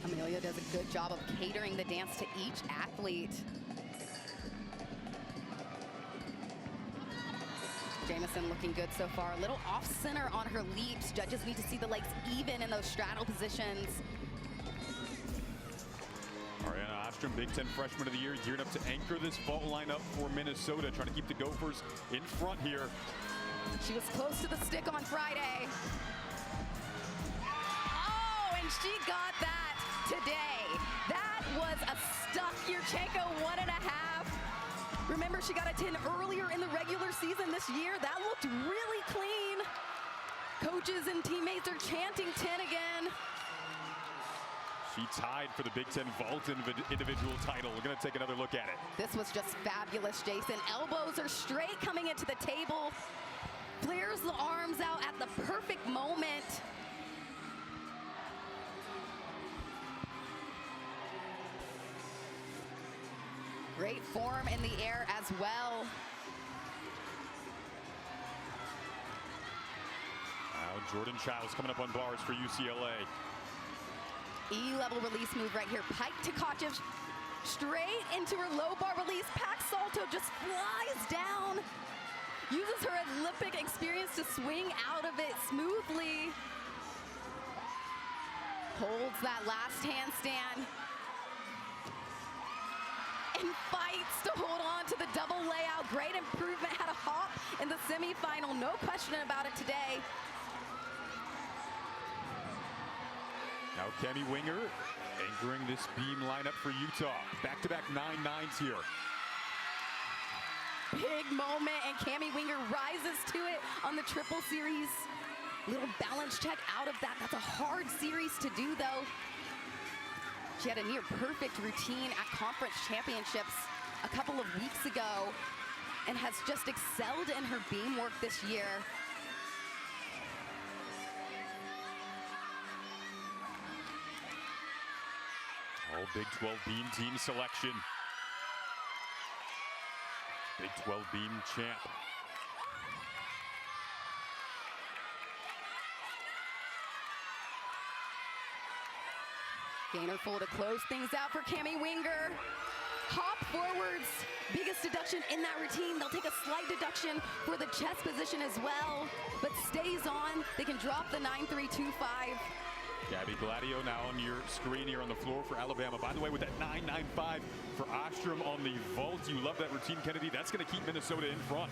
Amelia does a good job of catering the dance to each athlete. Jamison looking good so far. A little off center on her leaps. Judges need to see the legs even in those straddle positions. Ariana Ostrom, Big Ten Freshman of the Year, geared up to anchor this vault lineup for Minnesota, trying to keep the Gophers in front here. She was close to the stick on Friday. Oh, and she got that today. That was a stuck Yurchenko 1.5. Remember, she got a 10 earlier in the regular season this year. That looked really clean. Coaches and teammates are chanting 10 again. She tied for the Big Ten vault individual title. We're going to take another look at it. This was just fabulous, Jason. Elbows are straight coming into the table. Flares the arms out at the perfect moment. Great form in the air as well. Now Jordan Chiles coming up on bars for UCLA. E-level release move right here. Pike to Kochev, straight into her low bar release. Pack Salto just flies down. Uses her Olympic experience to swing out of it smoothly. Holds that last handstand. And fights to hold on to the double layout. Great improvement, had a hop in the semifinal. No question about it today. Now Cami Winger anchoring this beam lineup for Utah. Back-to-back 9-9s here. Big moment, and Cami Winger rises to it on the triple series. Little balance check out of that. That's a hard series to do, though. She had a near perfect routine at conference championships a couple of weeks ago and has just excelled in her beam work this year. All Big 12 beam team selection. Big 12 beam champ. Gainer full to close things out for Cami Winger. Hop forwards, biggest deduction in that routine. They'll take a slight deduction for the chest position as well, but stays on. They can drop the 9.325. Gabby Gladio now on your screen here on the floor for Alabama. By the way, with that 9.95 for Ostrom on the vault, you love that routine, Kennedy. That's going to keep Minnesota in front.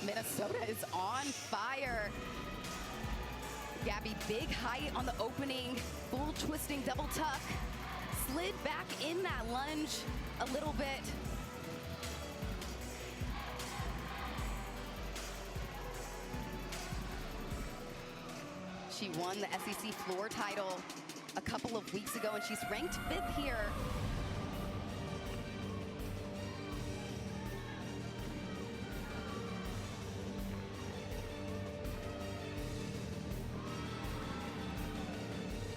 Minnesota is on fire. Gabby, big height on the opening, full twisting double tuck. Slid back in that lunge a little bit. She won the SEC floor title a couple of weeks ago, and she's ranked 5th here.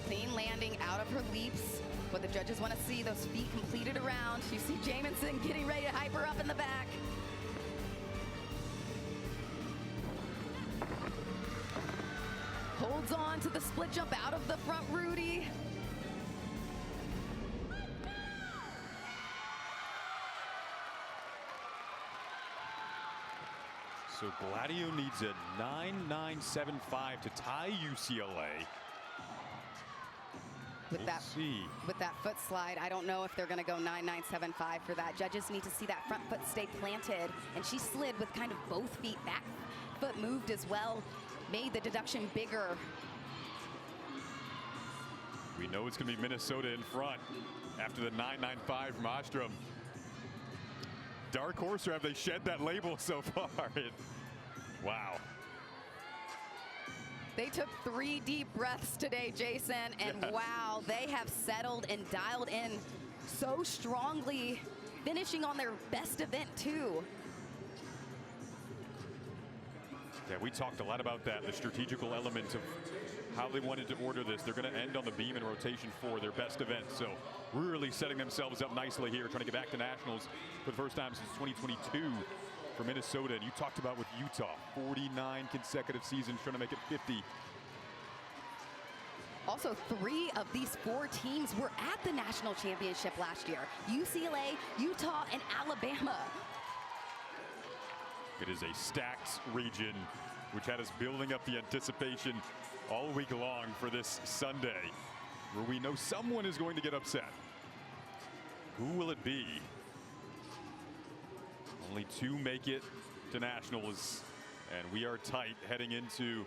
Clean landing out of her leaps. What the judges want to see, those feet completed around. You see Jamison getting ready to hype her up in the back. Holds on to the split jump out of the front Rudy. So Gladio needs a 9.975 to tie UCLA. With that foot slide, I don't know if they're going to go 9.975 for that. Judges need to see that front foot stay planted, and she slid with kind of both feet. Back foot moved as well, made the deduction bigger. We know it's going to be Minnesota in front after the 9.95 from Ostrom. Dark horse, or have they shed that label so far? Wow. They took 3 deep breaths today, Jason, and wow, they have settled and dialed in so strongly, finishing on their best event too. Yeah, we talked a lot about that, the strategical element of how they wanted to order this. They're going to end on the beam in rotation for their best event, so really setting themselves up nicely here, trying to get back to nationals for the first time since 2022 for Minnesota. And you talked about with Utah, 49 consecutive seasons trying to make it 50. Also, 3 of these 4 teams were at the national championship last year. UCLA, Utah, and Alabama. It is a stacked region, which had us building up the anticipation all week long for this Sunday, where we know someone is going to get upset. Who will it be? Only 2 make it to nationals, and we are tight heading into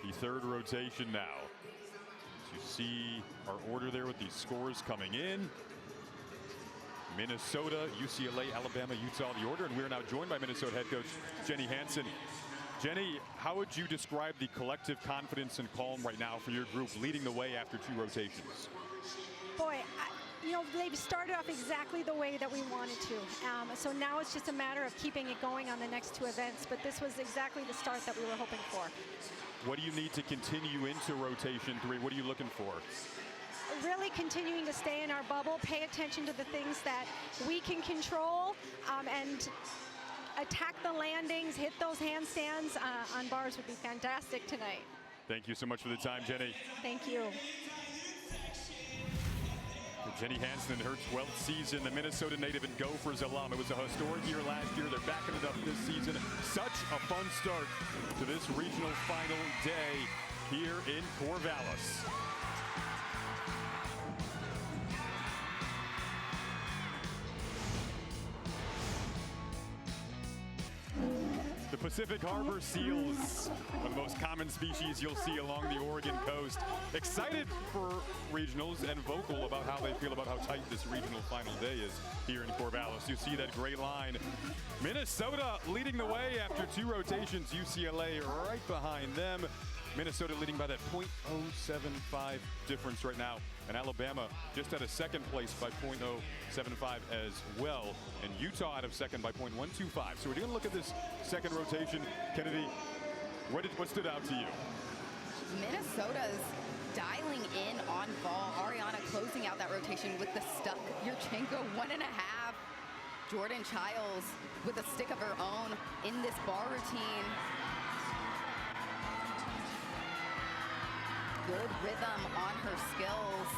the 3rd rotation now. As you see our order there with these scores coming in. Minnesota, UCLA, Alabama, Utah, the order, and we're now joined by Minnesota head coach Jenny Hansen. Jenny, how would you describe the collective confidence and calm right now for your group leading the way after 2 rotations? Boy, you know, they've started off exactly the way that we wanted to. So now it's just a matter of keeping it going on the next 2 events, but this was exactly the start that we were hoping for. What do you need to continue into rotation 3? What are you looking for? Really continuing to stay in our bubble, pay attention to the things that we can control, and attack the landings, hit those handstands on bars would be fantastic tonight. Thank you so much for the time, Jenny. Thank you. Jenny Hansen in her 12th season, the Minnesota native and Gophers alum. It was a historic year last year. They're backing it up this season. Such a fun start to this regional final day here in Corvallis. The Pacific Harbor seals, one of the most common species you'll see along the Oregon coast. Excited for regionals and vocal about how they feel about how tight this regional final day is here in Corvallis. You see that gray line. Minnesota leading the way after 2 rotations. UCLA right behind them. Minnesota leading by that .075 difference right now. And Alabama just at a 2nd place by .075 as well. And Utah out of 2nd by .125. So we're going to look at this 2nd rotation. Kennedy, what stood out to you? Minnesota's dialing in on ball. Ariana closing out that rotation with the stuck. Yurchenko 1.5. Jordan Chiles with a stick of her own in this bar routine. Good rhythm on her skills.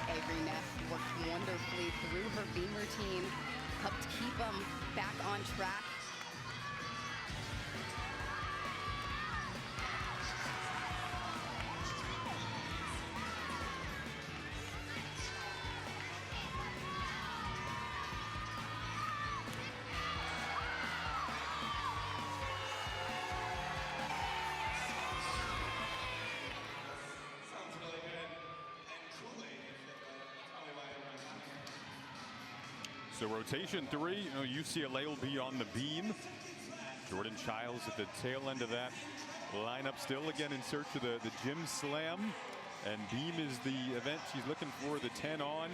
Avery Neff worked wonderfully through her beam routine, helped keep them back on track. So rotation 3, you know, UCLA will be on the beam. Jordan Chiles at the tail end of that lineup, still again in search of the gym slam. And beam is the event she's looking for, the 10 on.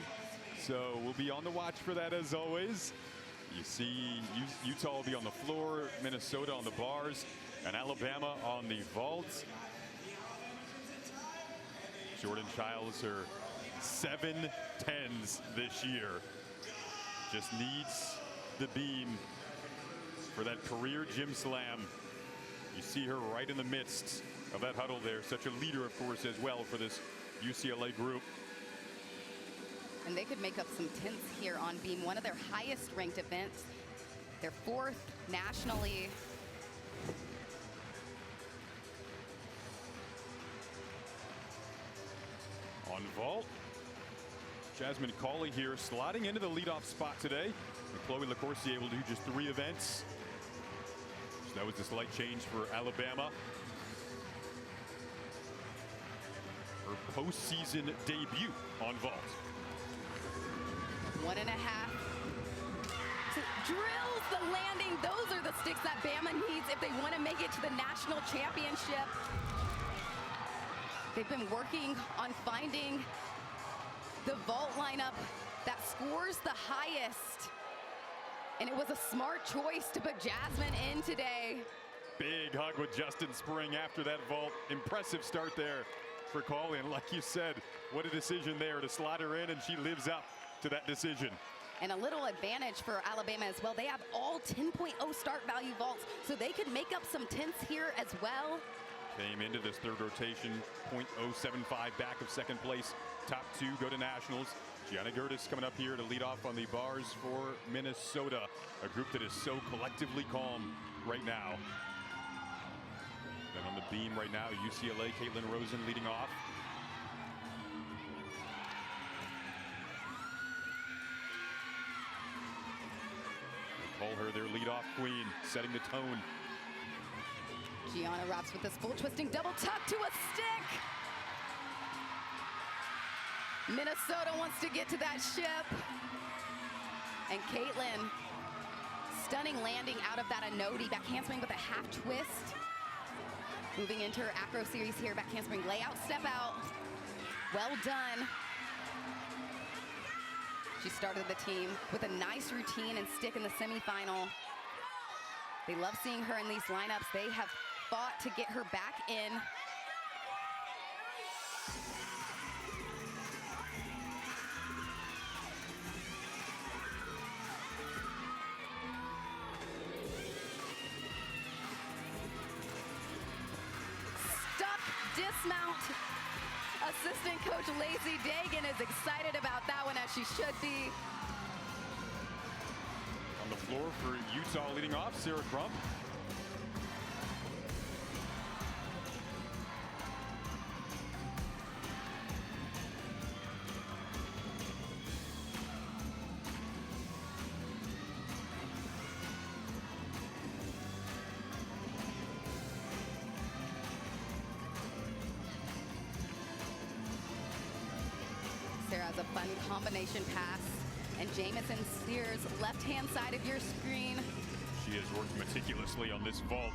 So we'll be on the watch for that as always. You see Utah will be on the floor, Minnesota on the bars, and Alabama on the vault. Jordan Chiles, her 7 10s this year. Just needs the beam for that career gym slam. You see her right in the midst of that huddle there. Such a leader, of course, as well for this UCLA group. And they could make up some 10ths here on beam, one of their highest ranked events. Their 4th nationally. On vault, Jasmine Cawley here sliding into the leadoff spot today. And Chloe LaCourcier able to do just 3 events. So that was the slight change for Alabama. Her postseason debut on vault. 1.5. So drills the landing. Those are the sticks that Bama needs if they want to make it to the national championship. They've been working on finding the vault lineup that scores the highest. And it was a smart choice to put Jasmine in today. Big hug with Justin Spring after that vault. Impressive start there for Cawley. And like you said, what a decision there to slot her in, and she lives up to that decision. And a little advantage for Alabama as well. They have all 10.0 start value vaults, so they could make up some 10ths here as well. Came into this third rotation, .075 back of second place. Top two go to nationals. Gianna Gertis coming up here to lead off on the bars for Minnesota, a group that is so collectively calm right now. Then on the beam right now, UCLA, Caitlin Rosen leading off. They call her their leadoff queen, setting the tone. Gianna wraps with this full twisting double tuck to a stick. Minnesota wants to get to that ship. And Caitlin, stunning landing out of that Anodi, back handspring with a half twist. Moving into her acro series here, back handspring layout, step out. Well done. She started the team with a nice routine and stick in the semifinal. They love seeing her in these lineups. They have fought to get her back in. Stuck dismount. Assistant coach Lacey Dagan is excited about that one, as she should be. On the floor for Utah leading off, Sarah Crump. Sarah has a fun combination pass. And Jamison Sears, left-hand side of your screen. She has worked meticulously on this vault.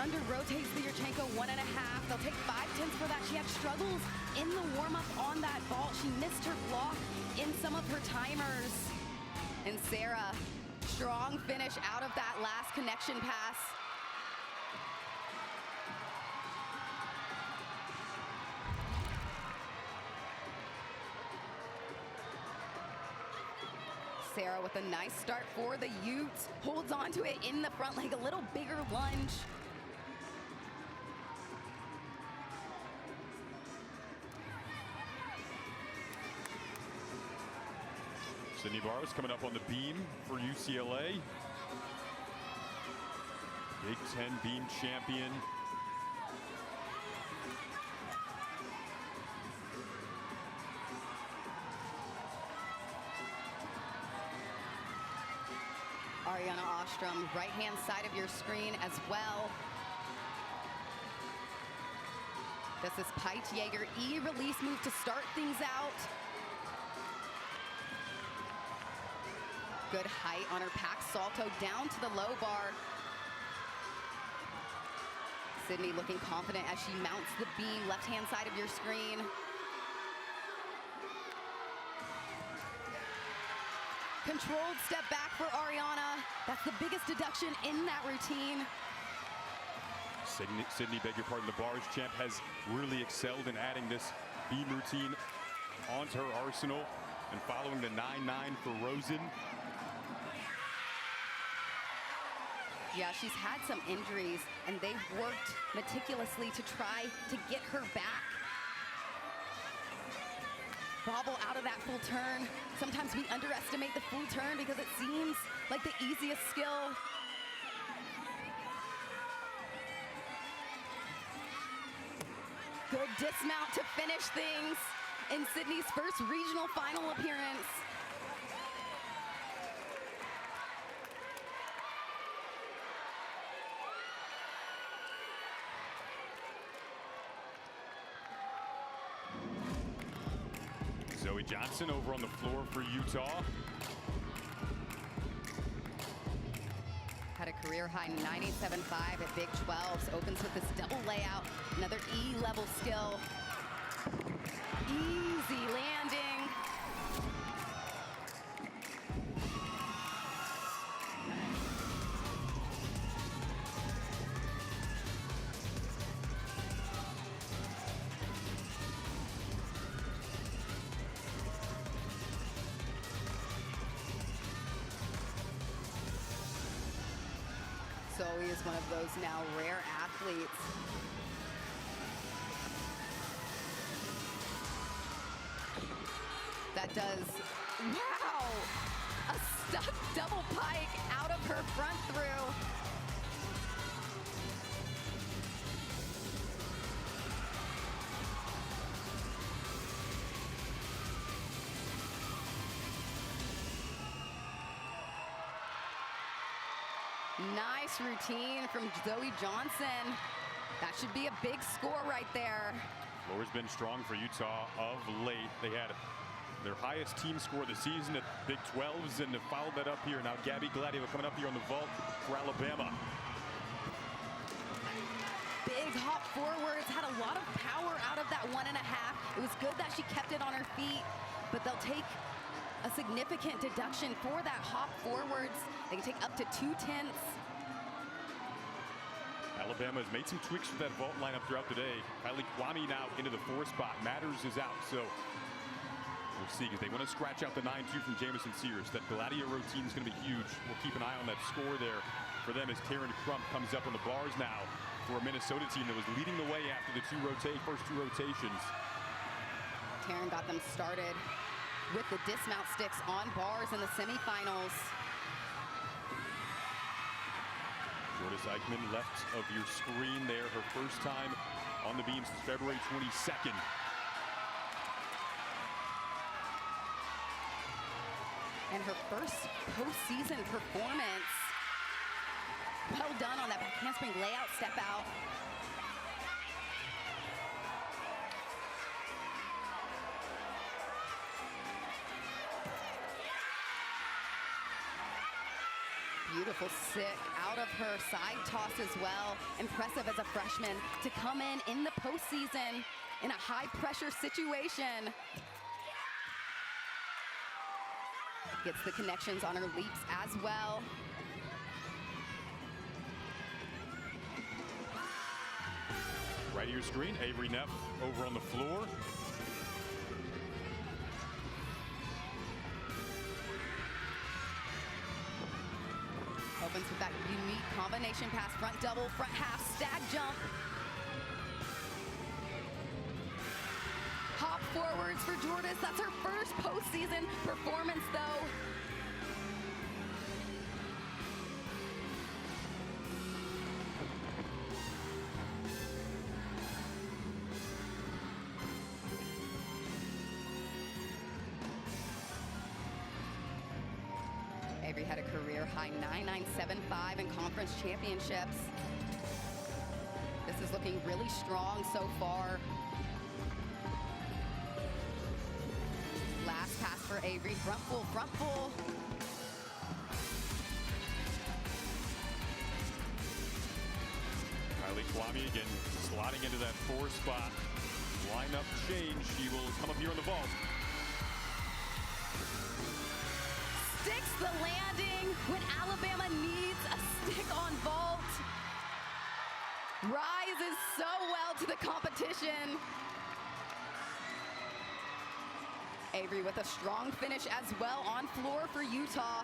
Under rotates Lyurchenko 1.5. They'll take 5/10 for that. She had struggles in the warm-up on that vault. She missed her block in some of her timers. And Sarah, strong finish out of that last connection pass. Sarah with a nice start for the Utes. Holds on to it in the front leg, a little bigger lunge. Sydney Barros coming up on the beam for UCLA. Big Ten beam champion. Ariana Ostrom, right-hand side of your screen as well. This is Pite Jaeger, E-release move to start things out. Good height on her pack salto down to the low bar. Sydney looking confident as she mounts the beam, left-hand side of your screen. Controlled step back for Ariana. That's the biggest deduction in that routine. Sydney, beg your pardon, the bars champ has really excelled in adding this beam routine onto her arsenal and following the 9-9 for Rosen. Yeah, she's had some injuries and they've worked meticulously to try to get her back. Bobble out of that full turn. Sometimes we underestimate the full turn because it seems like the easiest skill. Good dismount to finish things in Sydney's first regional final appearance. Zoe Johnson over on the floor for Utah. Had a career high 97.5 at Big 12s. Opens with this double layout, another E-level skill. Easy landing. Zoe is one of those now rare athletes. That does, wow! A stuck double pike out of her front through. Nice routine from Zoe Johnson. That should be a big score right there. Floor's been strong for Utah of late. They had their highest team score of the season at Big 12s, and to follow that up here. Now Gabby Gladio coming up here on the vault for Alabama. Big hop forwards, had a lot of power out of that 1.5. It was good that she kept it on her feet, but they'll take a significant deduction for that hop forwards. They can take up to 2/10. Alabama has made some tweaks to that vault lineup throughout the day. Kylie Kwame now into the 4 spot. Matters is out, so we'll see, because they want to scratch out the 9-2 from Jamison Sears. That Gladio routine is going to be huge. We'll keep an eye on that score there for them as Taryn Crump comes up on the bars now for a Minnesota team that was leading the way after the first two rotations. Taryn got them started with the dismount sticks on bars in the semifinals. Jordis Eichmann left of your screen there, her first time on the beam since February 22nd. And her first postseason performance. Well done on that back handspring layout step out. Beautiful sick out of her side toss as well. Impressive as a freshman to come in the postseason in a high pressure situation. Gets the connections on her leaps as well. Right of your screen, Avery Neff over on the floor. Opens with that unique combination pass, front double, front half, stag jump. Hop forwards for Jordis. That's her first postseason performance, though. Avery had a career-high 9.975 in conference championships. This is looking really strong so far. Last pass for Avery, front full, front full. Kylie Kwame again slotting into that 4 spot. Lineup change. She will come up here on the vault. Sticks the landing when Alabama needs a stick on vault. Rises so well to the competition. Avery with a strong finish as well on floor for Utah.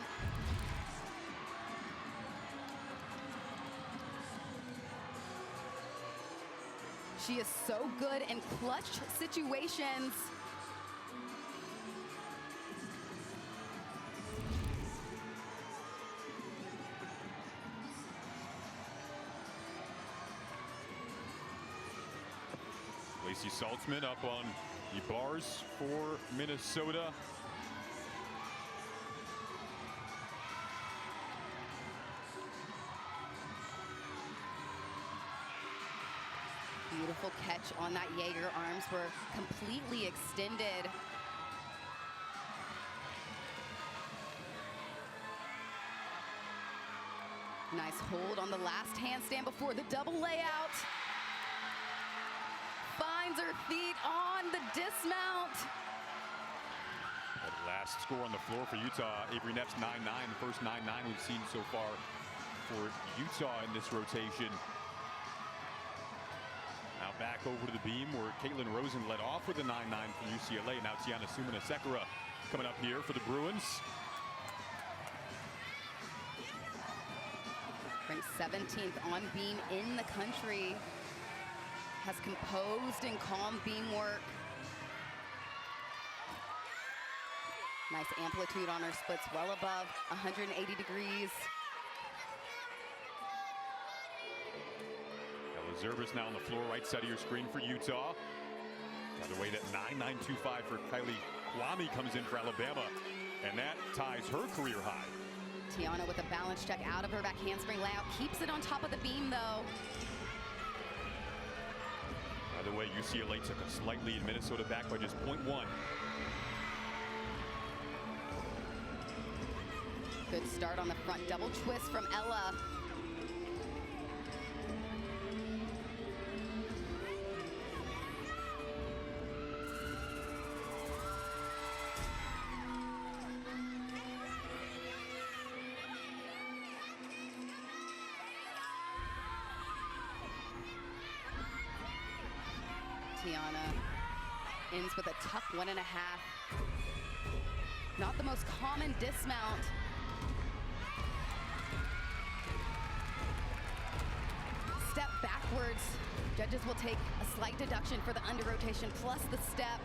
She is so good in clutch situations. Lacey Saltzman up on the bars for Minnesota. Beautiful catch on that Jaeger. Arms were completely extended. Nice hold on the last handstand before the double layout. Finds her feet on the dismount. That last score on the floor for Utah, Avery Neff's 9.9, the first 9.9 we've seen so far for Utah in this rotation. Now back over to the beam where Caitlin Rosen led off with a 9.9 from UCLA. Now Tiana Sumana-Sekera coming up here for the Bruins. Ranked 17th on beam in the country. Has composed and calm beam work. Nice amplitude on her splits, well above 180 degrees. Zerba's now on the floor, right side of your screen for Utah. By the way, that 9.925 for Kylie Kwame comes in for Alabama, and that ties her career high. Tiana with a balance check out of her back handspring layout, keeps it on top of the beam though. By the way, UCLA took a slight lead, Minnesota back by just 0.1. Good start on the front double twist from Ella. Tiana ends with a tough 1.5. Not the most common dismount. Step backwards. Judges will take a slight deduction for the under rotation plus the step.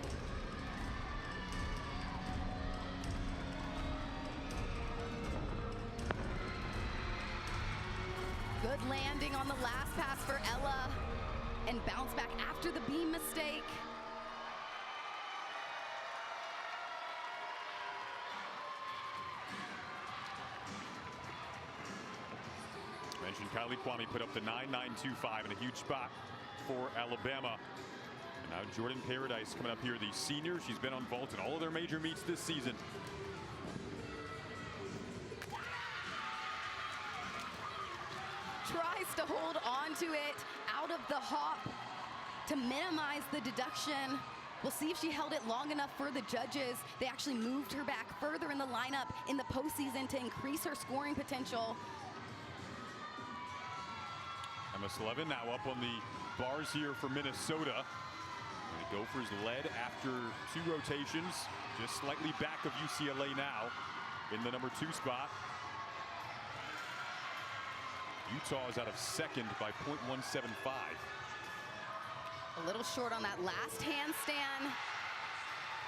Good landing on the last pass for Ella. And bounce back after the beam mistake. Mentioned Kylie Kwame put up the 9.925 in a huge spot for Alabama. And now Jordan Paradise coming up here, the senior. She's been on vault in all of their major meets this season. Tries to hold on to it out of the hop to minimize the deduction. We'll see if she held it long enough for the judges. They actually moved her back further in the lineup in the postseason to increase her scoring potential. Emma Slevin now up on the bars here for Minnesota. And the Gophers led after 2 rotations, just slightly back of UCLA now in the number 2 spot. Utah is out of second by 0.175. A little short on that last handstand.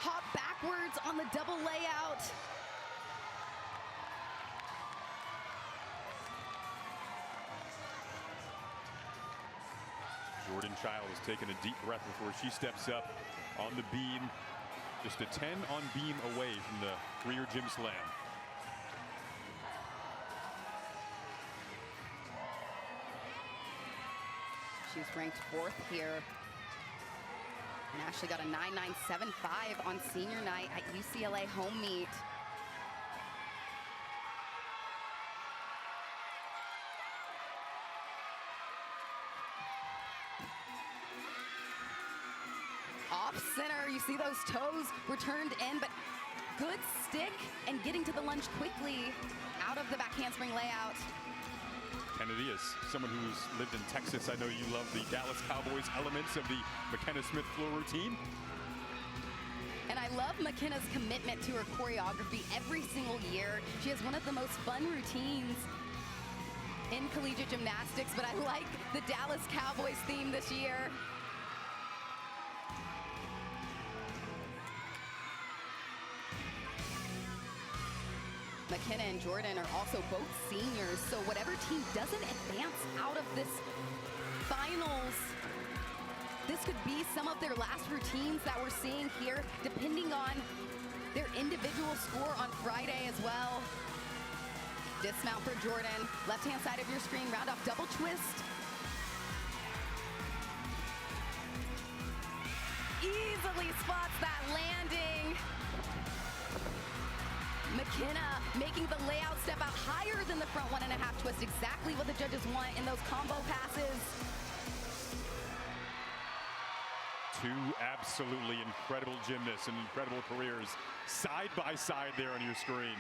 Hop backwards on the double layout. Jordan Chiles taking a deep breath before she steps up on the beam. Just a 10 on beam away from the career gym slam. She's ranked 4th here. And actually got a 9.975 on senior night at UCLA home meet. Off center, you see those toes were turned in, but good stick and getting to the lunge quickly out of the back handspring layout. Kennedy, as someone who's lived in Texas, I know you love the Dallas Cowboys elements of the McKenna Smith floor routine. And I love McKenna's commitment to her choreography every single year. She has one of the most fun routines in collegiate gymnastics, but I like the Dallas Cowboys theme this year. McKenna and Jordan are also both seniors, so whatever team doesn't advance out of this finals, this could be some of their last routines that we're seeing here, depending on their individual score on Friday as well. Dismount for Jordan, left-hand side of your screen, round off double twist. Easily spots that landing. McKenna making the layout step out higher than the front 1.5 twist, exactly what the judges want in those combo passes. 2 absolutely incredible gymnasts and incredible careers side by side there on your screen.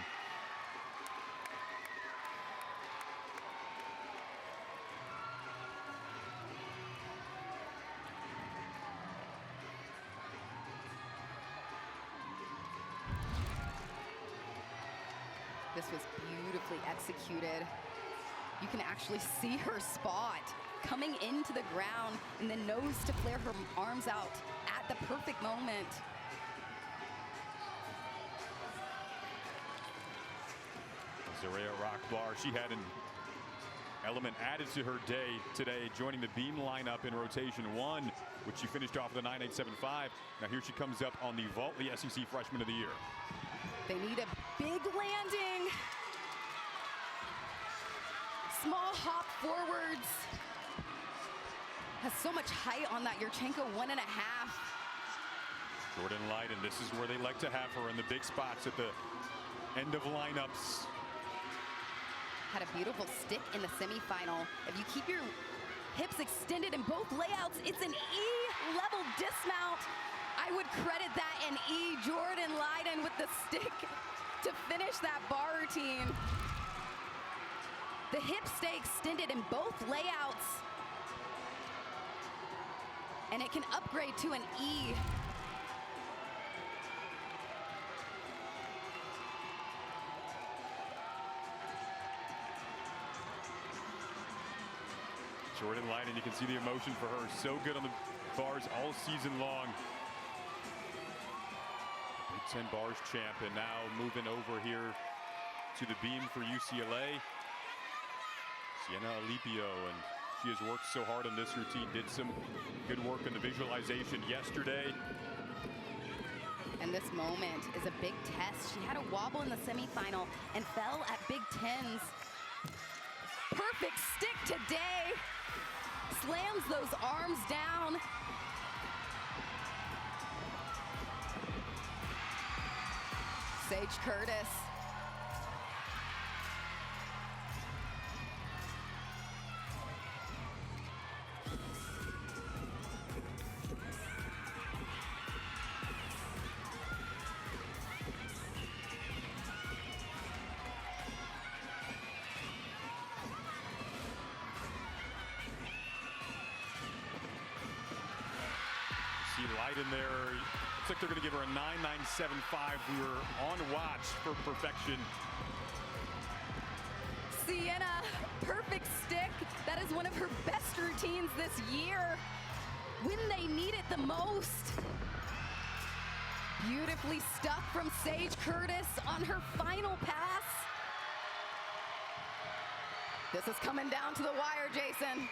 This was beautifully executed. You can actually see her spot coming into the ground and then knows to flare her arms out at the perfect moment. Zaria Rockbar, she had an element added to her day today, joining the beam lineup in rotation 1, which she finished off with a 9.875. Now here she comes up on the vault, the SEC Freshman of the Year. They need a big landing. Small hop forwards. Has so much height on that Yurchenko 1.5. Jordan Lyden, this is where they like to have her in the big spots at the end of lineups. Had a beautiful stick in the semifinal. If you keep your hips extended in both layouts, it's an E-level dismount. I would credit that an E. Jordan Lyden with the stick to finish that bar routine. The hips stay extended in both layouts, and it can upgrade to an E. Jordan Lyden, you can see the emotion for her. So good on the bars all season long. Big Ten bars champ, and now moving over here to the beam for UCLA. Sienna Alipio, and she has worked so hard on this routine. Did some good work in the visualization yesterday. And this moment is a big test. She had a wobble in the semifinal and fell at Big Tens. Perfect stick today. Slams those arms down. Sage Curtis. See Lyden there. Looks like they're going to give her a 9.975. We were on watch for perfection. Sienna, perfect stick. That is one of her best routines this year. When they need it the most. Beautifully stuck from Sage Curtis on her final pass. This is coming down to the wire, Jason.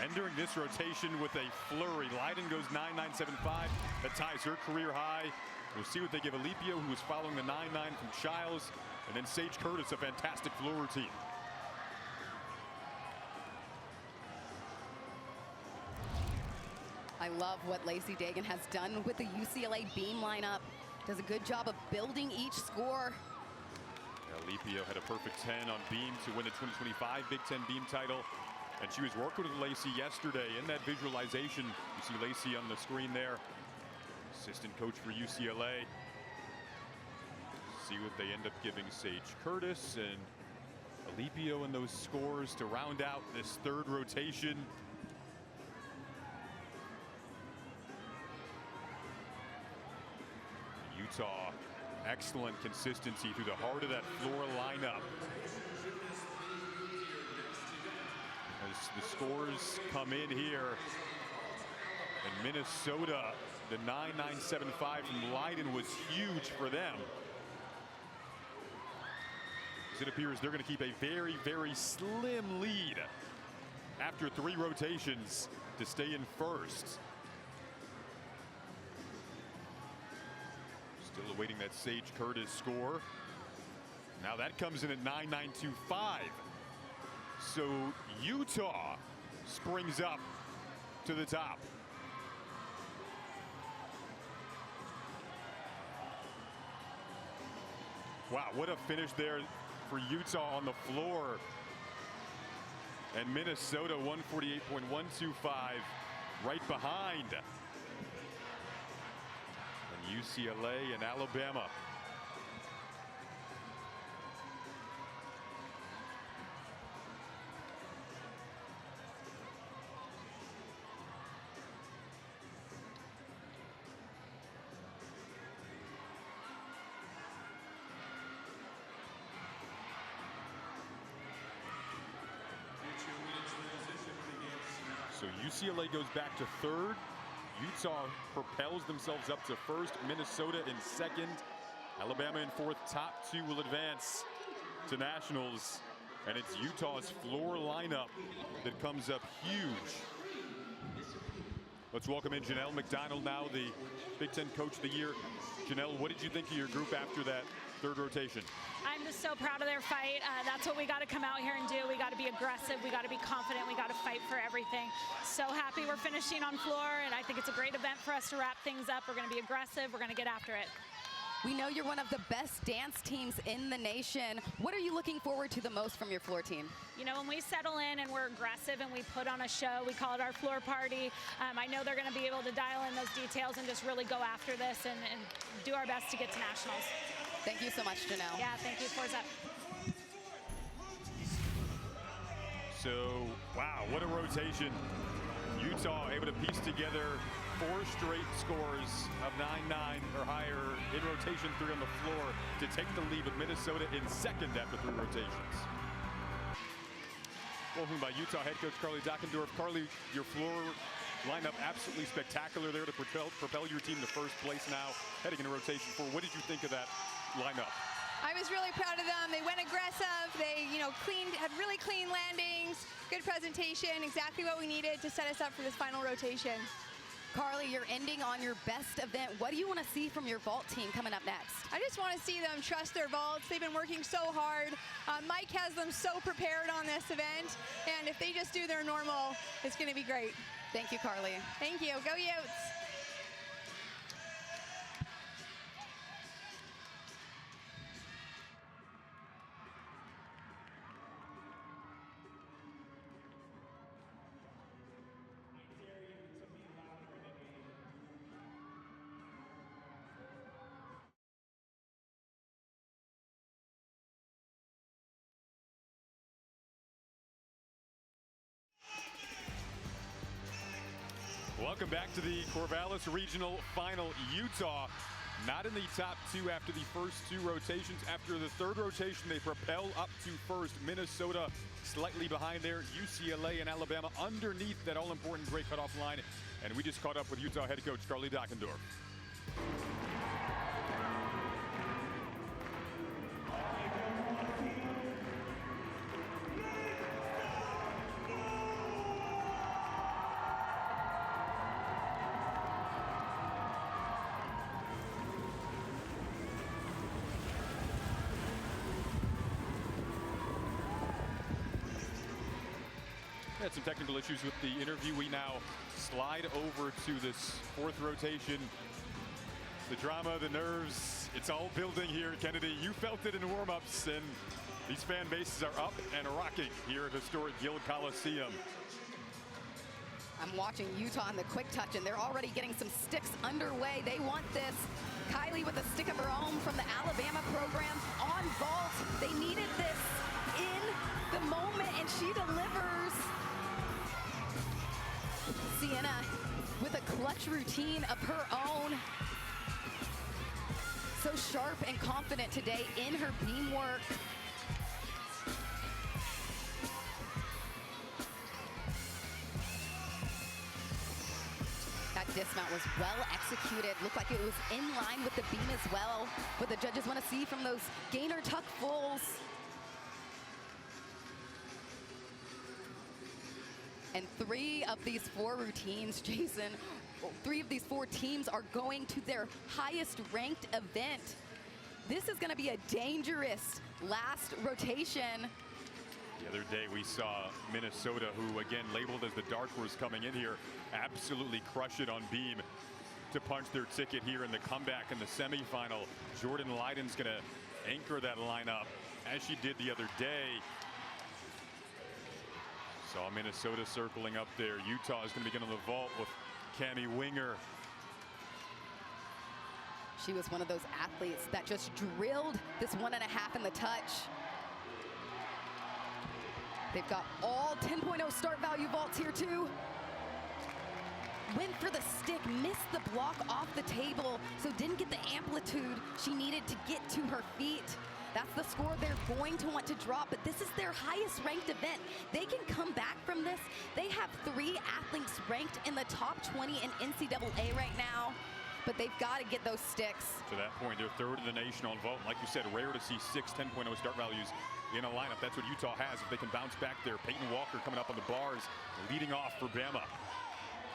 Entering this rotation with a flurry. Lyden goes 9.975. That ties her career high. We'll see what they give Alipio, who was following the 9.9 from Chiles. And then Sage Curtis, a fantastic floor routine. I love what Lacey Dagan has done with the UCLA beam lineup. Does a good job of building each score. Alipio had a perfect 10 on beam to win the 2025 Big Ten beam title. And she was working with Lacey yesterday in that visualization. You see Lacey on the screen there. Assistant coach for UCLA. See what they end up giving Sage Curtis and Alipio in those scores to round out this third rotation. Utah, excellent consistency through the heart of that floor lineup. As the scores come in here, and Minnesota, the 9.975 from Lyden was huge for them. As it appears they're going to keep a very, very slim lead after 3 rotations to stay in first. Still awaiting that Sage Curtis score. Now that comes in at 9.925. So Utah springs up to the top. Wow, what a finish there for Utah on the floor. And Minnesota 148.125 right behind. And UCLA and Alabama. So UCLA goes back to third. Utah propels themselves up to first. Minnesota in second. Alabama in fourth. Top two will advance to nationals. And it's Utah's floor lineup that comes up huge. Let's welcome in Janelle McDonald now, the Big Ten Coach of the Year. Janelle, what did you think of your group after that third rotation? I'm just so proud of their fight. That's what we got to come out here and do. We got to be aggressive. We got to be confident. We got to fight for everything. So happy we're finishing on floor, and I think it's a great event for us to wrap things up. We're going to be aggressive. We're going to get after it. We know you're one of the best dance teams in the nation. What are you looking forward to the most from your floor team? You know, when we settle in and we're aggressive and we put on a show, we call it our floor party. I know they're going to be able to dial in those details and just really go after this and do our best to get to nationals. Thank you so much, Janelle. Yeah, thank you. Floor's up. So, wow, what a rotation. Utah able to piece together 4 straight scores of 9-9 or higher in rotation 3 on the floor to take the lead with Minnesota in second after 3 rotations. Welcome by Utah head coach Carly Dockendorf. Carly, your floor lineup absolutely spectacular there to propel your team to first place now, heading into rotation 4. What did you think of that lineup? I was really proud of them. They went aggressive. They, had really clean landings, good presentation, exactly what we needed to set us up for this final rotation. Carly, you're ending on your best event. What do you want to see from your vault team coming up next? I just want to see them trust their vaults. They've been working so hard. Mike has them so prepared on this event, and if they just do their normal, it's going to be great. Thank you, Carly. Thank you. Go Utes. Welcome back to the Corvallis Regional Final. Utah not in the top 2 after the first 2 rotations. After the third rotation, they propel up to first. Minnesota slightly behind there. UCLA and Alabama underneath that all-important great cutoff line. And we just caught up with Utah head coach Carly Dockendorf. Had some technical issues with the interview. We now slide over to this 4th rotation. The drama, the nerves, it's all building here, Kennedy. You felt it in warm-ups, and these fan bases are up and rocking here at historic Gill Coliseum. I'm watching Utah in the quick touch, and they're already getting some sticks underway. They want this. Kylie with a stick of her own from the Alabama program on vault. They needed this in the moment, and she delivers. Sienna with a clutch routine of her own. So sharp and confident today in her beam work. That dismount was well executed. Looked like it was in line with the beam as well. What the judges want to see from those gainer tuck fulls. And 3 of these 4 routines, Jason, 3 of these 4 teams are going to their highest ranked event. This is going to be a dangerous last rotation. The other day we saw Minnesota, who again labeled as the dark horse coming in here, absolutely crush it on beam to punch their ticket here in the comeback in the semifinal. Jordan Leiden's going to anchor that lineup as she did the other day. Saw Minnesota circling up there. Utah is going to begin on the vault with Cammie Winger. She was one of those athletes that just drilled this 1.5 in the touch. They've got all 10.0 start value vaults here too. Went for the stick, missed the block off the table, so didn't get the amplitude she needed to get to her feet. That's the score they're going to want to drop, but this is their highest ranked event. They can come back from this. They have 3 athletes ranked in the top 20 in NCAA right now, but they've got to get those sticks. To that point, they're 3rd in the nation on vault. Like you said, rare to see 6 10.0 start values in a lineup. That's what Utah has if they can bounce back there. Peyton Walker coming up on the bars, leading off for Bama.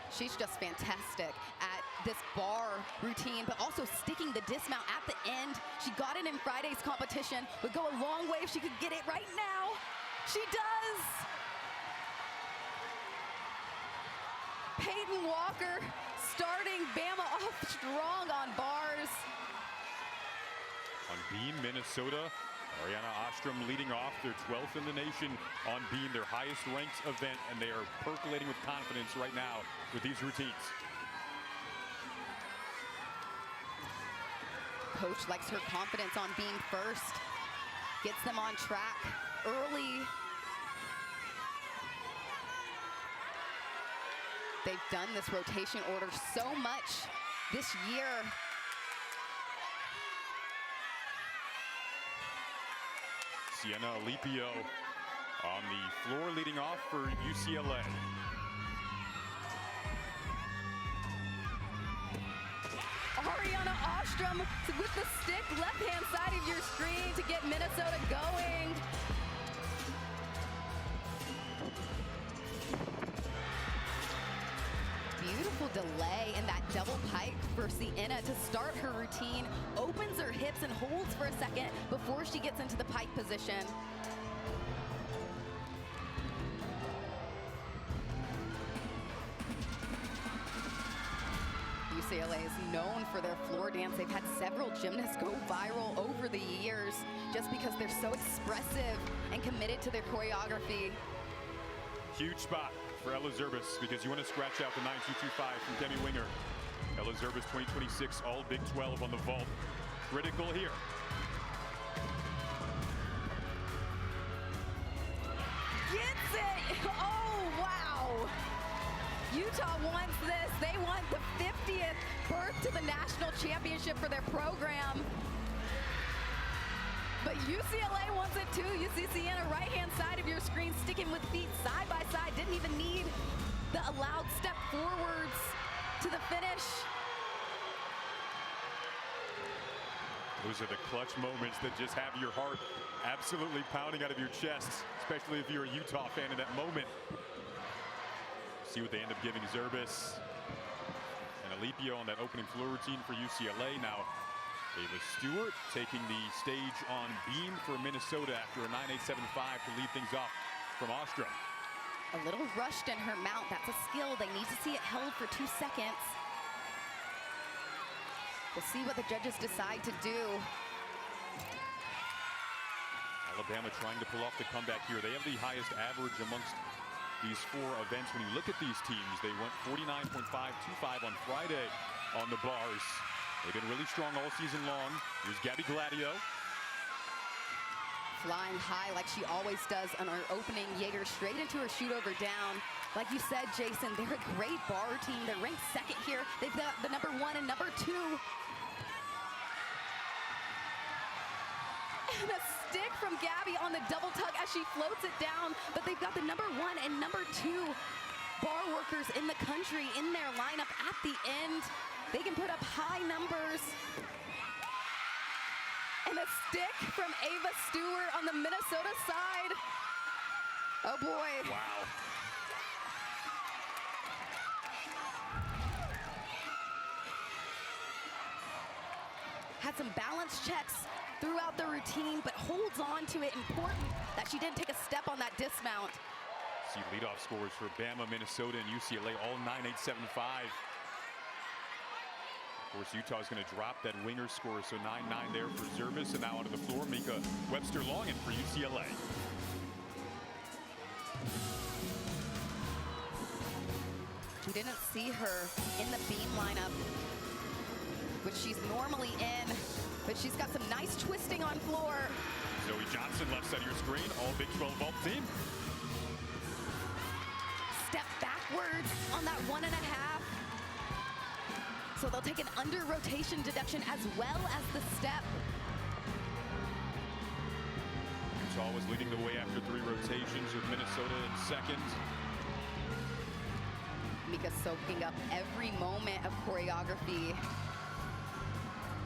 She's just fantastic at this bar routine, but also sticking the dismount at the end. She got it in Friday's competition. Would go a long way if she could get it right now. She does. Peyton Walker starting Bama off strong on bars. On beam, Minnesota, Ariana Ostrom leading off. They're 12th in the nation on beam, their highest ranked event, and they are percolating with confidence right now with these routines. Coach likes her confidence on beam first. Gets them on track early. They've done this rotation order so much this year. Sienna Alipio on the floor leading off for UCLA. Ariana Ostrom with the stick, left-hand side of your screen to get Minnesota going. Beautiful delay in that double pike for Sienna to start her routine. Opens her hips and holds for a second before she gets into the pike position. UCLA is known for their floor dance. They've had several gymnasts go viral over the years just because they're so expressive and committed to their choreography. Huge spot for Ella Zerbis because you want to scratch out the 9.225 from Demi Winger. Ella Zerbis 2026 all Big 12 on the vault. Critical here. Gets it! Oh, wow! Utah wants this. They want the 50th berth to the national championship for their program. But UCLA wants it too. You see Sienna right-hand side of your screen sticking with feet side by side. Didn't even need the allowed step forwards to the finish. Those are the clutch moments that just have your heart absolutely pounding out of your chest, especially if you're a Utah fan in that moment. See what they end up giving Zerbis and Alipio on that opening floor routine for UCLA. Now, Ava Stewart taking the stage on beam for Minnesota after a 9.875 to lead things off from Ostrom. A little rushed in her mount. That's a skill. They need to see it held for 2 seconds. We'll see what the judges decide to do. Alabama trying to pull off the comeback here. They have the highest average amongst these 4 events. When you look at these teams, they went 49.525 on Friday on the bars. They've been really strong all season long. Here's Gabby Gladio. Flying high like she always does on her opening Jaeger, straight into her shoot over down. Like you said, Jason, they're a great bar team. They're ranked 2nd here. They've got the number 1 and number 2. And a stick from Gabby on the double tug as she floats it down. But they've got the number 1 and number 2 bar workers in the country in their lineup at the end. They can put up high numbers. And a stick from Ava Stewart on the Minnesota side. Oh boy. Wow. Had some balance checks throughout the routine, but holds on to it. Important that she didn't take a step on that dismount. See leadoff scores for Bama, Minnesota, and UCLA, all 9.875. Of course, Utah is going to drop that winger score, so 9-9 there for Zerbis, and now onto the floor, Mika Webster-Longen for UCLA. We didn't see her in the beam lineup, which she's normally in, but she's got some nice twisting on floor. Zoe Johnson, left side of your screen, all Big 12 vault team. Step backwards on that 1.5. So they'll take an under rotation deduction as well as the step. Utah was leading the way after 3 rotations with Minnesota in second. Mika soaking up every moment of choreography.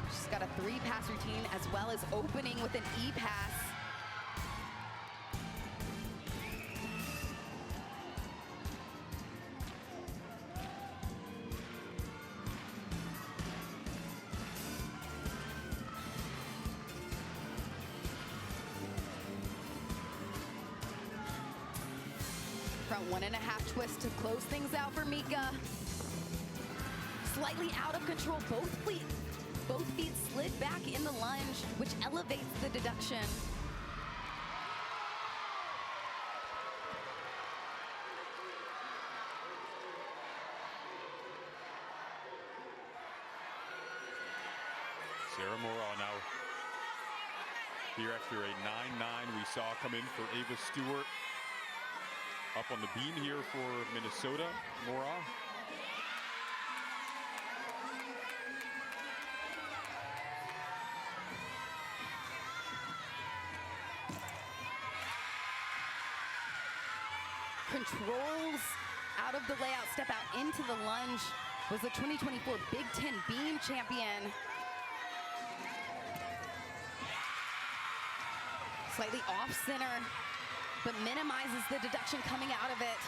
She's got a 3-pass routine as well as opening with an E-pass. Front 1.5 twist to close things out for Mika. Slightly out of control, both feet slid back in the lunge, which elevates the deduction. Sarah Morrall now here after a 9-9 we saw come in for Ava Stewart. Up on the beam here for Minnesota, Morrall. Controls out of the layout, step out into the lunge, was the 2024 Big Ten beam champion. Slightly off center, but minimizes the deduction coming out of it.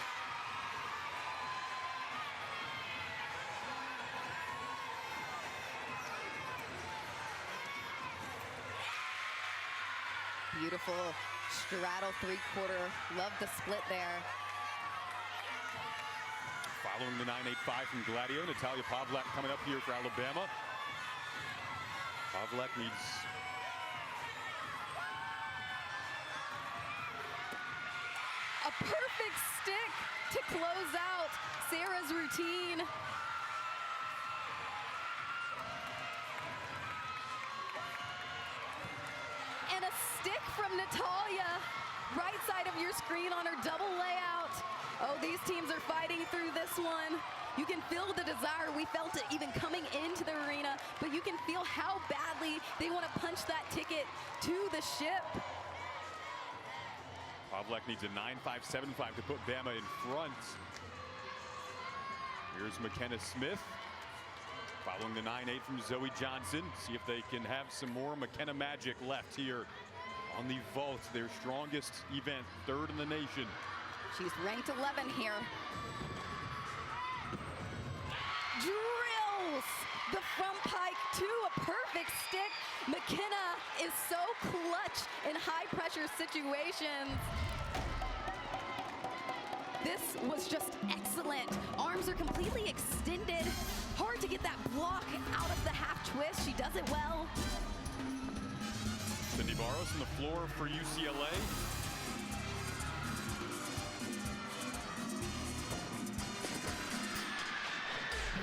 Beautiful straddle 3/4. Love the split there. Following the 9.85 from Gladio, Natalia Pavlak coming up here for Alabama. Pavlak needs a perfect stick to close out Sarah's routine. And a stick from Natalia, right side of your screen on her double layout. Oh, these teams are fighting through this one. You can feel the desire. We felt it even coming into the arena, but you can feel how badly they want to punch that ticket to the ship. Pavlak needs a 9.575 to put Bama in front. Here's McKenna Smith following the 9.8 from Zoe Johnson. See if they can have some more McKenna magic left here on the vault, their strongest event, 3rd in the nation. She's ranked 11 here. Drills the front pike to a perfect stick. McKenna is so clutch in high pressure situations. This was just excellent. Arms are completely extended. Hard to get that block out of the half twist. She does it well. Cindy Barros on the floor for UCLA.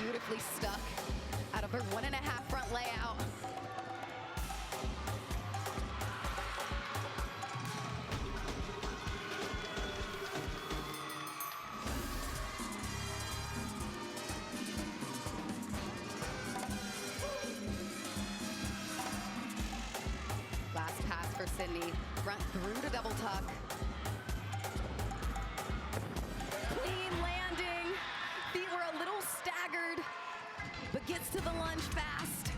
Beautifully stuck out of her 1.5 front layout. Last pass for Sydney, front through to double tuck. Clean landing, feet were a little staggered, but gets to the lunge fast.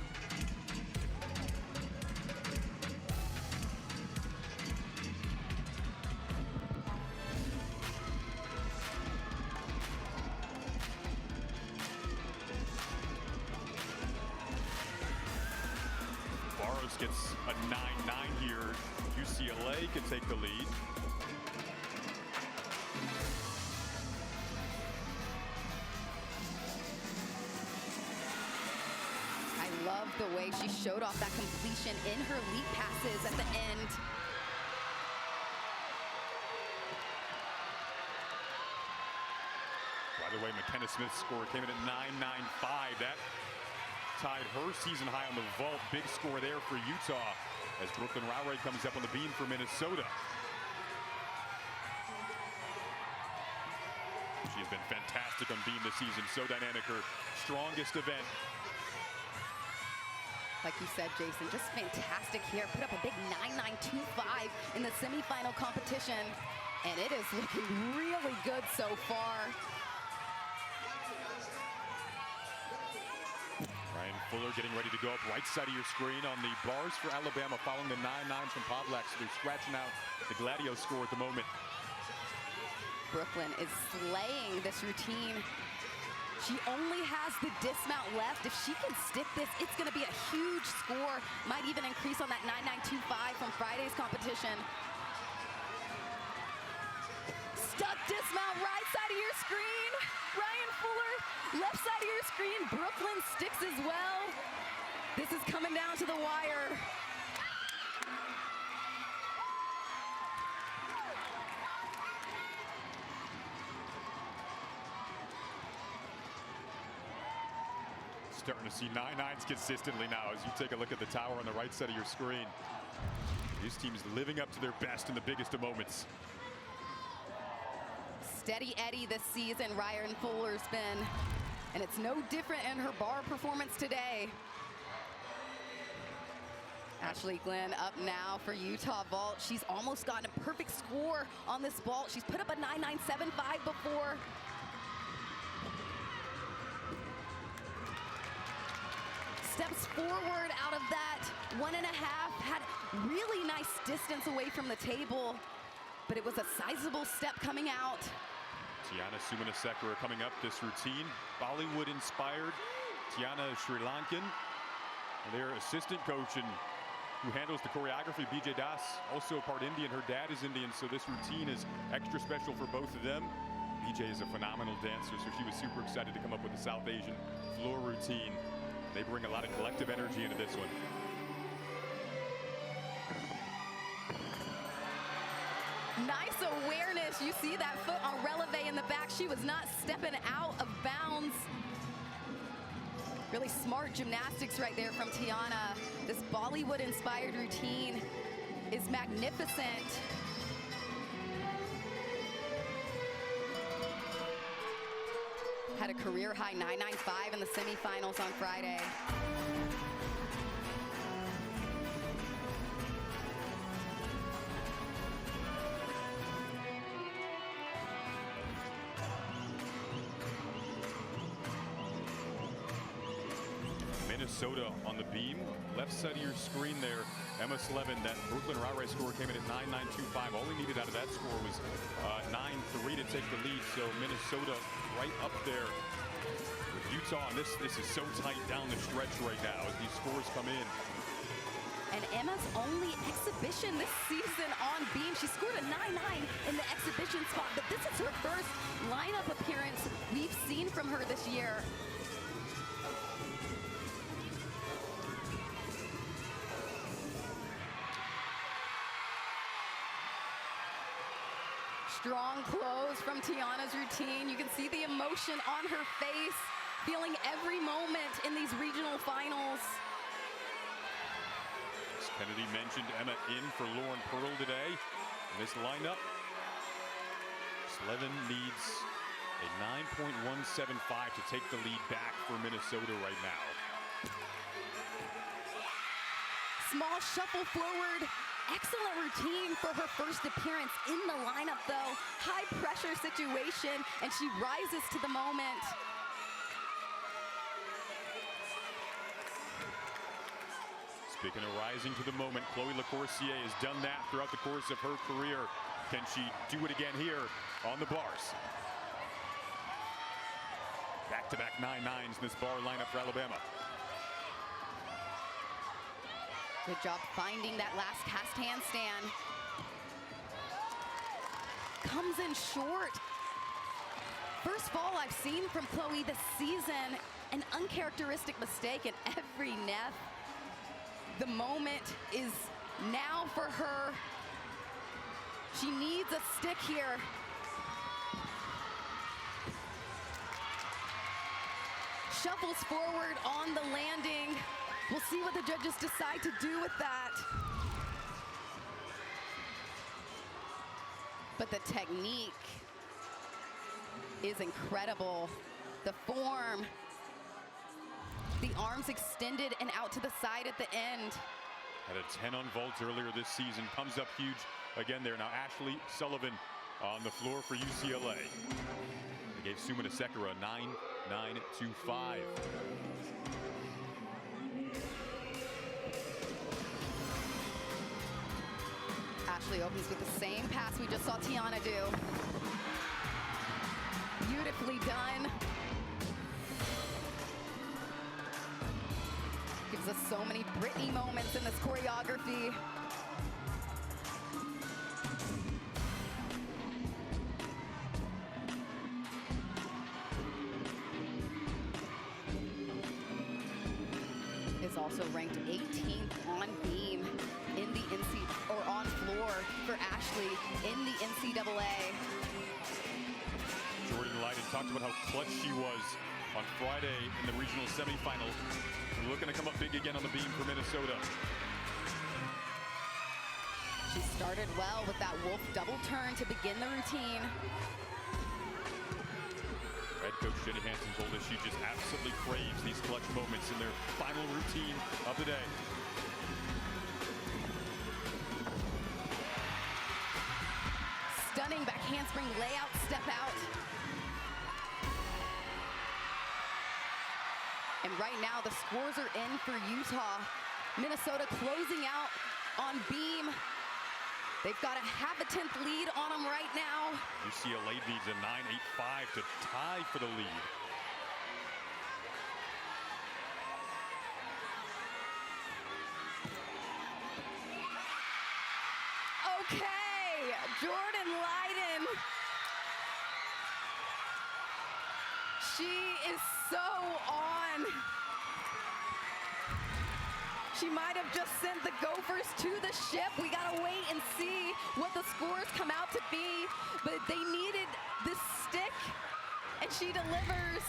Barros gets a 9-9 here. UCLA can take the lead. I love the way she showed off that completion in her leap passes at the end. By the way, McKenna Smith's score came in at 9.95. That tied her season high on the vault. Big score there for Utah as Brooklyn Rowray comes up on the beam for Minnesota. She has been fantastic on beam this season. So dynamic, her strongest event. Like you said, Jason, just fantastic here. Put up a big 9.925 in the semifinal competition, and it is looking really good so far. Ryan Fuller getting ready to go up right side of your screen on the bars for Alabama following the 9-9 from Pavlak. So they're scratching out the Gladio score at the moment. Brooklyn is slaying this routine. She only has the dismount left. If she can stick this, it's going to be a huge score. Might even increase on that 9.925 from Friday's competition. Stuck dismount, right side of your screen. Ryan Fuller, left side of your screen. Brooklyn sticks as well. This is coming down to the wire. Starting to see 9-9s consistently now as you take a look at the tower on the right side of your screen. This team's living up to their best in the biggest of moments. Steady Eddie this season, Ryan Fuller's been, and it's no different in her bar performance today. Ashley Glenn up now for Utah vault. She's almost gotten a perfect score on this vault. She's put up a 9.975 before. Steps forward out of that 1.5, had really nice distance away from the table, but it was a sizable step coming out. Tiana Sumanasekaran coming up this routine, Bollywood inspired. Tiana Sri Lankan, their assistant coach and who handles the choreography, BJ Das, also part Indian. Her dad is Indian, so this routine is extra special for both of them. BJ is a phenomenal dancer, so she was super excited to come up with the South Asian floor routine. They bring a lot of collective energy into this one. Nice awareness. You see that foot on releve in the back. She was not stepping out of bounds. Really smart gymnastics right there from Tiana. This Bollywood-inspired routine is magnificent. Had a career-high 9.95 in the semifinals on Friday. Minnesota on the beam, left side of your screen there. Emma Slevin, that Brooklyn Rowray score came in at 9.925. All we needed out of that score was 9-3 to take the lead. So Minnesota right up there with Utah. And this is so tight down the stretch right now as these scores come in. And Emma's only exhibition this season on beam. She scored a 9.9 in the exhibition spot, but this is her first lineup appearance we've seen from her this year. Strong close from Tiana's routine. You can see the emotion on her face, feeling every moment in these regional finals. As Kennedy mentioned, Emma in for Lauren Pearl today. In this lineup, Slevin needs a 9.175 to take the lead back for Minnesota right now. Small shuffle forward. Excellent routine for her first appearance in the lineup, though. High pressure situation, and she rises to the moment. Speaking of rising to the moment, Chloe Lacourcier has done that throughout the course of her career. Can she do it again here on the bars? Back-to-back 9.9s in this bar lineup for Alabama. Good job finding that last cast handstand. Comes in short. First fall I've seen from Chloe this season. An uncharacteristic mistake in every net. The moment is now for her. She needs a stick here. Shuffles forward on the landing. We'll see what the judges decide to do with that. But the technique is incredible. The form. The arms extended and out to the side at the end. Had a 10 on vault earlier this season. Comes up huge again there. Now Ashley Sullivan on the floor for UCLA. They gave Sumana Sekera a 9.925. Ashley opens with the same pass we just saw Tiana do. Beautifully done. Gives us so many Britney moments in this choreography. Is also ranked 18th on beam in the on floor for Ashley in the NCAA. Jordan Leiden talked about how clutch she was on Friday in the regional semifinals. Looking to come up big again on the beam for Minnesota. She started well with that wolf double turn to begin the routine. Head coach Jenny Hansen told us she just absolutely craves these clutch moments in their final routine of the day. Stunning back handspring layout, step out. And right now the scores are in for Utah. Minnesota closing out on beam. They've got a half a 10th lead on them right now. UCLA needs a 9.85 to tie for the lead. Okay, Jordan Leiden. She is so on. She might have just sent the Gophers to the ship. We gotta wait and see what the scores come out to be. But they needed this stick, and she delivers.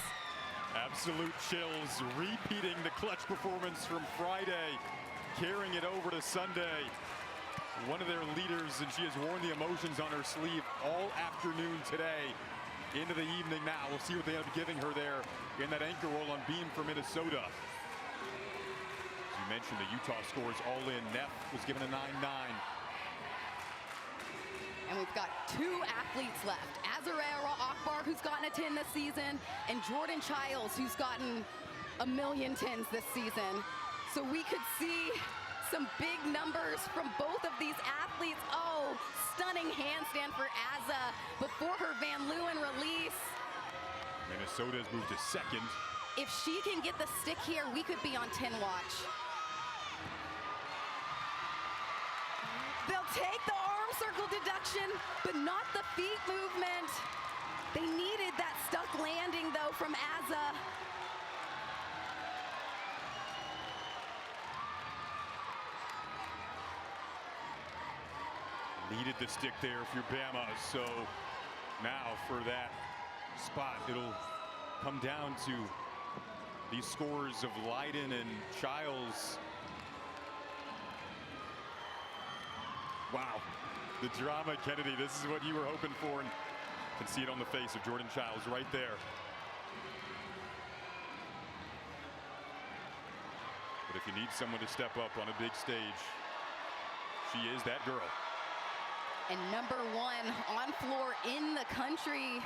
Absolute chills, repeating the clutch performance from Friday, carrying it over to Sunday. One of their leaders, and she has worn the emotions on her sleeve all afternoon today. Into the evening now. We'll see what they end up giving her there in that anchor roll on beam for Minnesota. As you mentioned, the Utah scores all in. Neff was given a 9.9. And we've got two athletes left. Azarera Akbar, who's gotten a 10 this season, and Jordan Chiles, who's gotten a million 10s this season. So we could see some big numbers from both of these athletes. Oh, stunning handstand for Azza before her Van Leeuwen release. Minnesota has moved to second. If she can get the stick here, we could be on 10 watch. They'll take the arm circle deduction, but not the feet movement. They needed that stuck landing, though, from Azza. Needed the stick there if you're Bama. So now for that spot, it'll come down to these scores of Leiden and Chiles. Wow, the drama, Kennedy. This is what you were hoping for, and you can see it on the face of Jordan Chiles right there. But if you need someone to step up on a big stage, she is that girl. And number one on floor in the country.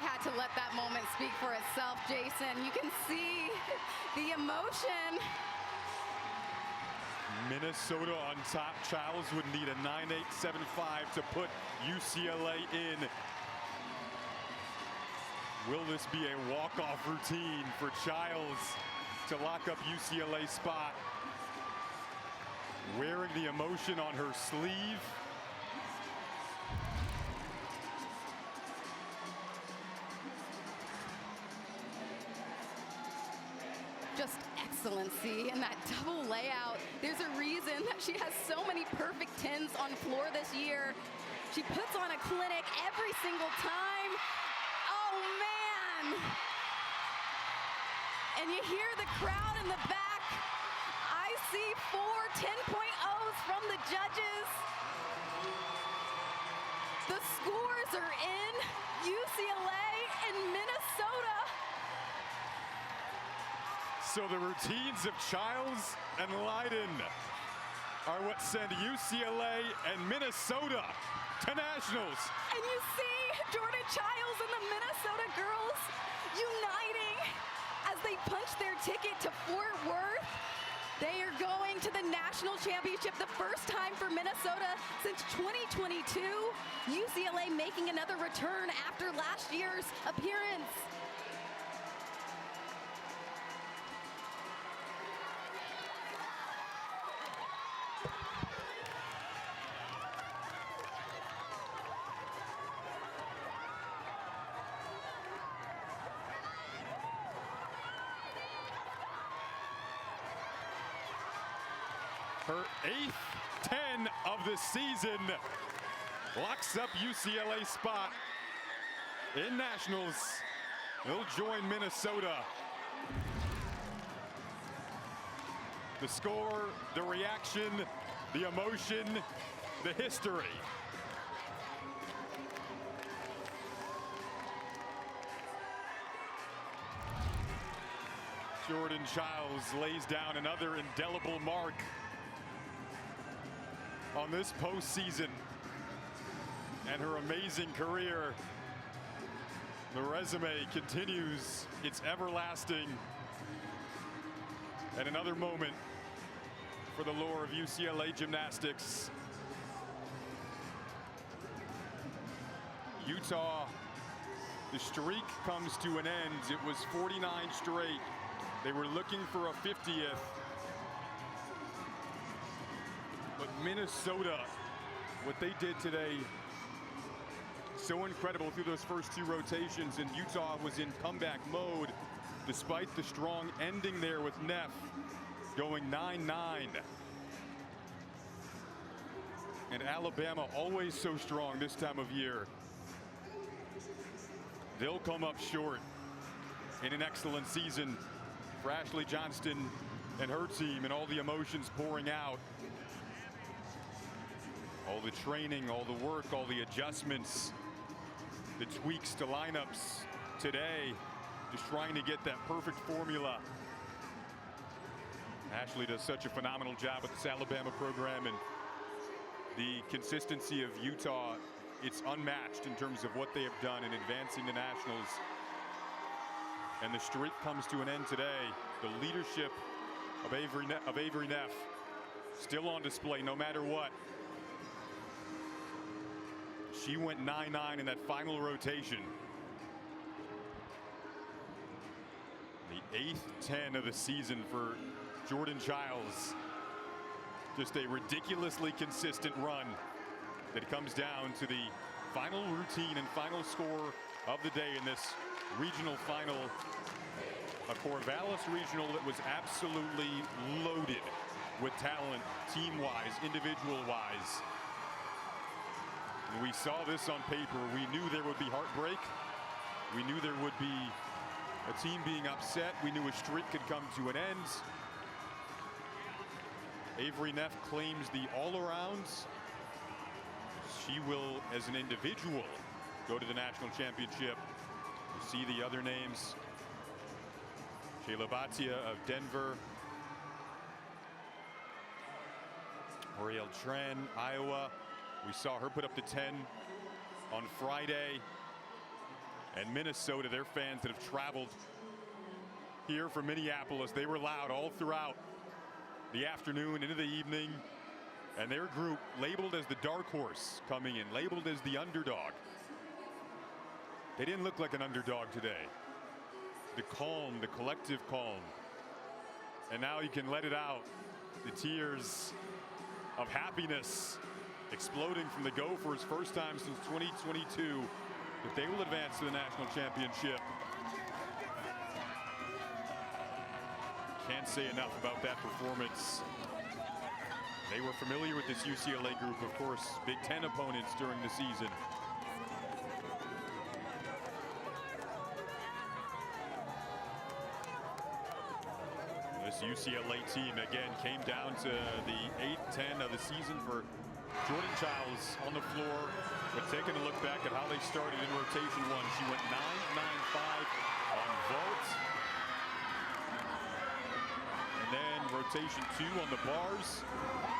had to let that moment speak for itself, Jason. You can see the emotion. Minnesota on top. Chiles would need a 9.875 to put UCLA in. Will this be a walk-off routine for Chiles to lock up UCLA's spot? Wearing the emotion on her sleeve. Just excellency in that double layout. There's a reason that she has so many perfect 10s on floor this year. She puts on a clinic every single time. Oh man! And you hear the crowd in the back. I see 4 10.0s from the judges. The scores are in. UCLA and Minnesota. So the routines of Chiles and Leiden are what send UCLA and Minnesota to nationals. And you see Jordan Chiles and the Minnesota girls uniting as they punch their ticket to Fort Worth. They are going to the national championship, the first time for Minnesota since 2022. UCLA making another return after last year's appearance. Her 8th 10 of the season locks up UCLA's spot in nationals. They'll join Minnesota. The score, the reaction, the emotion, the history. Jordan Chiles lays down another indelible mark on this postseason and her amazing career. The resume continues its everlasting, and another moment for the lore of UCLA gymnastics. Utah, the streak comes to an end. It was 49 straight. They were looking for a 50th. But Minnesota, what they did today, so incredible through those first 2 rotations, and Utah was in comeback mode despite the strong ending there with Neff going 9-9. And Alabama always so strong this time of year. They'll come up short in an excellent season for Ashley Johnston and her team, and all the emotions pouring out. All the training, all the work, all the adjustments, the tweaks to lineups today, just trying to get that perfect formula. Ashley does such a phenomenal job with this Alabama program, and the consistency of Utah, it's unmatched in terms of what they have done in advancing to nationals. And the streak comes to an end today. The leadership of Avery Neff still on display no matter what. She went 9-9 in that final rotation. The 8th 10 of the season for Jordan Chiles. Just a ridiculously consistent run that comes down to the final routine and final score of the day in this regional final. A Corvallis regional that was absolutely loaded with talent, team-wise, individual-wise. We saw this on paper. We knew there would be heartbreak. We knew there would be a team being upset. We knew a streak could come to an end. Avery Neff claims the all-arounds. She will, as an individual, go to the national championship. You see the other names. Shayla Batia of Denver. Oriel Tren, Iowa. We saw her put up the 10 on Friday. And Minnesota, their fans that have traveled here from Minneapolis, they were loud all throughout the afternoon into the evening. And their group labeled as the dark horse coming in, labeled as the underdog. They didn't look like an underdog today. The calm, the collective calm. And now you can let it out. The tears of happiness exploding from the Gophers, first time since 2022 that they will advance to the national championship. Can't say enough about that performance. They were familiar with this UCLA group, of course, Big Ten opponents during the season. This UCLA team again came down to the 8-10 of the season for Jordan Chiles on the floor. But taking a look back at how they started in rotation one, she went 9-9-5 on vault. And then rotation two on the bars.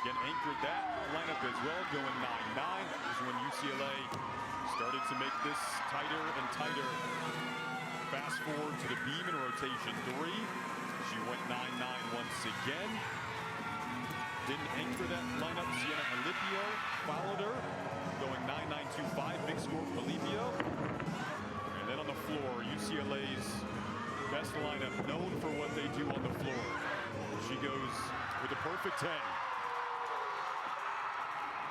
Again, anchored that lineup as well, going 9-9. This is when UCLA started to make this tighter and tighter. Fast forward to the beam in rotation three. She went 9-9 once again. Didn't anchor that lineup. Sienna Alipio followed her, going 9-9-2-5. Big score for Alipio. And then on the floor, UCLA's best lineup, known for what they do on the floor. She goes with a perfect 10.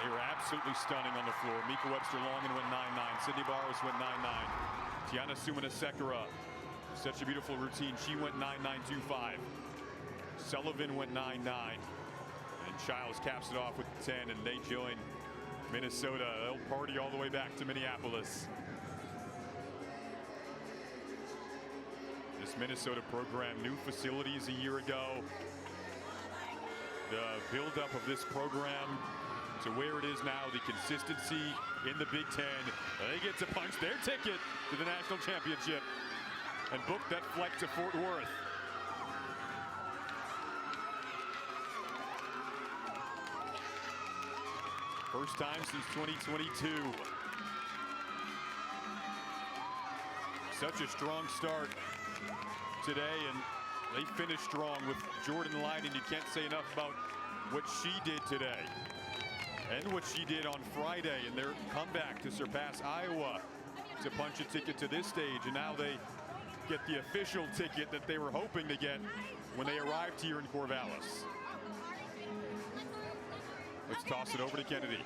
They were absolutely stunning on the floor. Mika Webster-Longan went 9-9. Sydney Barros went 9-9. Tiana Sumana-Sekera, such a beautiful routine. She went 9-9-2-5. Sullivan went 9-9. And Chiles caps it off with the 10, and they join Minnesota. They'll party all the way back to Minneapolis. This Minnesota program, new facilities a year ago. The buildup of this program to where it is now, the consistency in the Big Ten. They get to punch their ticket to the national championship and book that flight to Fort Worth. First time since 2022. Such a strong start today, and they finished strong with Jordan Leiden. You can't say enough about what she did today and what she did on Friday in their comeback to surpass Iowa to punch a ticket to this stage. And now they get the official ticket that they were hoping to get when they arrived here in Corvallis. Let's toss it over to Kennedy.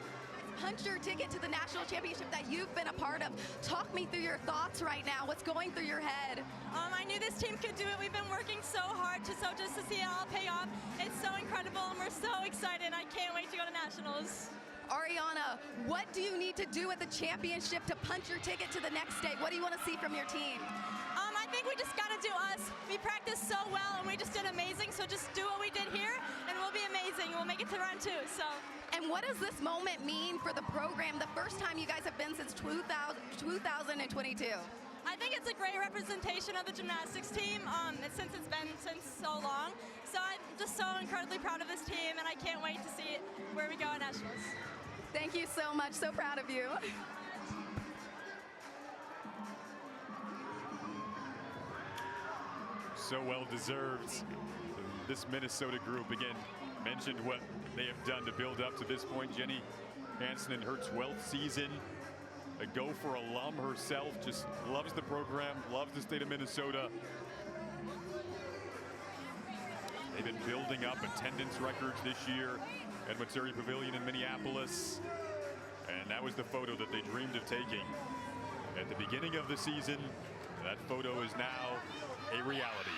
Punch your ticket to the national championship that you've been a part of. Talk me through your thoughts right now. What's going through your head? I knew this team could do it. We've been working so hard just to see it all pay off. It's so incredible, and we're so excited. I can't wait to go to nationals. Ariana, what do you need to do at the championship to punch your ticket to the next day? What do you want to see from your team? I think we just got to do us. We practiced so well, and we just did amazing. So just do what we did here, and we'll be amazing. We'll make it to round two. So. And what does this moment mean for the program? The first time you guys have been since 2022. I think it's a great representation of the gymnastics team since it's been since so long. So I'm just so incredibly proud of this team, and I can't wait to see where we go at nationals. Thank you so much. So proud of you. So well deserved. This Minnesota group, again, mentioned what they have done to build up to this point. Jenny Hansen in her 12th season, a Gopher alum herself, just loves the program, loves the state of Minnesota. They've been building up attendance records this year at Materi Pavilion in Minneapolis. And that was the photo that they dreamed of taking at the beginning of the season. That photo is now a reality.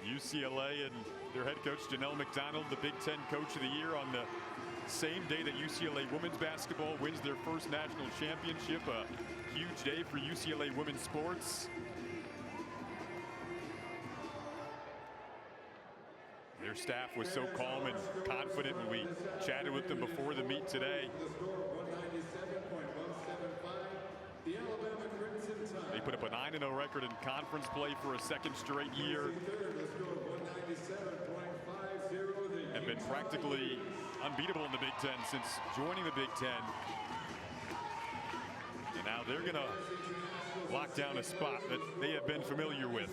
UCLA and their head coach Janelle McDonald, the Big Ten Coach of the Year, on the same day that UCLA women's basketball wins their first national championship. A huge day for UCLA women's sports. Their their staff was so calm and confident when we chatted with them before the meet today. They put up a 9-0 record in conference play for a second straight year. And been practically unbeatable in the Big Ten since joining the Big Ten. And now they're going to lock down a spot that they have been familiar with.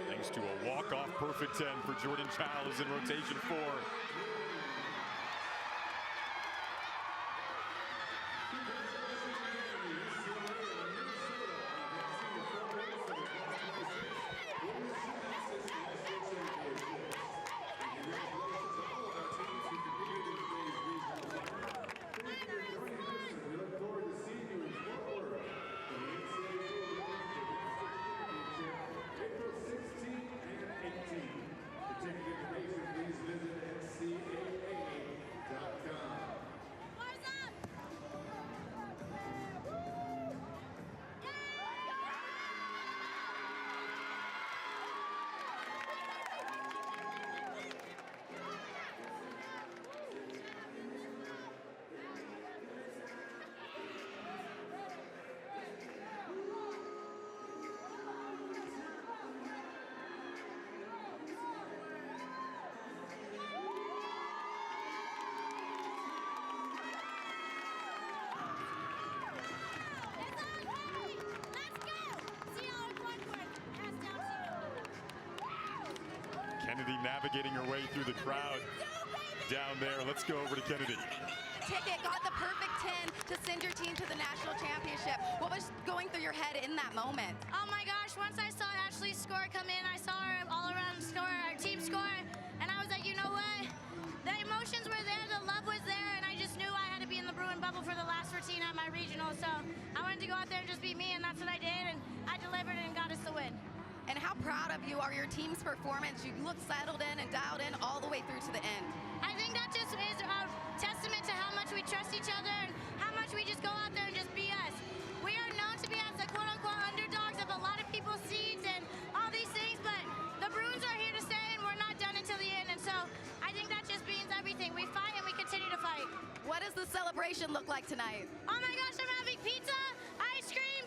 Thanks to a walk-off perfect 10 for Jordan Chiles in rotation 4. Kennedy navigating her way through the crowd down there. Let's go over to Kennedy. Ticket got the perfect 10 to send your team to the national championship. What was going through your head in that moment? Oh my gosh, once I saw Ashley's score come in, I saw her all around score, our team score, and I was like, you know what? The emotions were there, the love was there, and I just knew I had to be in the Bruin bubble for the last routine at my regional, so I wanted to go out there and just be me, and that's what I did, and I delivered and got us the win. And how proud of you are your team's performance? You look settled in and dialed in all the way through to the end. I think that just is a testament to how much we trust each other and how much we just go out there and just be us. We are known to be as the quote-unquote underdogs of a lot of people's seeds and all these things, but the Bruins are here to stay and we're not done until the end. And so I think that just means everything. We fight and we continue to fight. What does the celebration look like tonight? Oh my gosh, I'm having pizza, ice cream,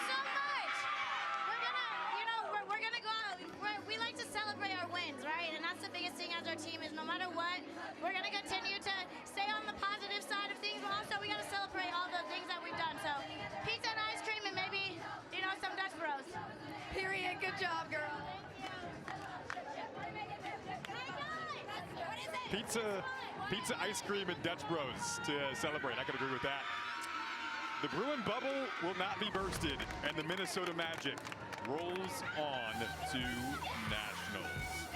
so much. We're gonna go out. We like to celebrate our wins, right? And that's the biggest thing as our team is no matter what, we're gonna continue to stay on the positive side of things, but also we gotta celebrate all the things that we've done. So pizza and ice cream and maybe, some Dutch Bros. Period. Good job, girl. Pizza, ice cream, and Dutch Bros to celebrate. I can agree with that. The Bruin bubble will not be bursted, and the Minnesota Magic rolls on to nationals.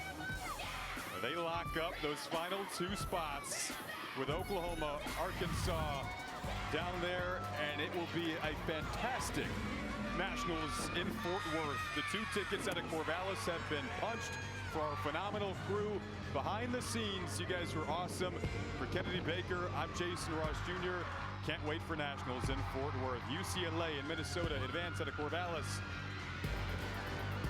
They lock up those final 2 spots with Oklahoma, Arkansas down there, and it will be a fantastic nationals in Fort Worth. The 2 tickets out of Corvallis have been punched for our phenomenal crew behind the scenes. You guys were awesome. For Kennedy Baker, I'm Jason Ross Jr. Can't wait for nationals in Fort Worth. UCLA in Minnesota advance out of Corvallis.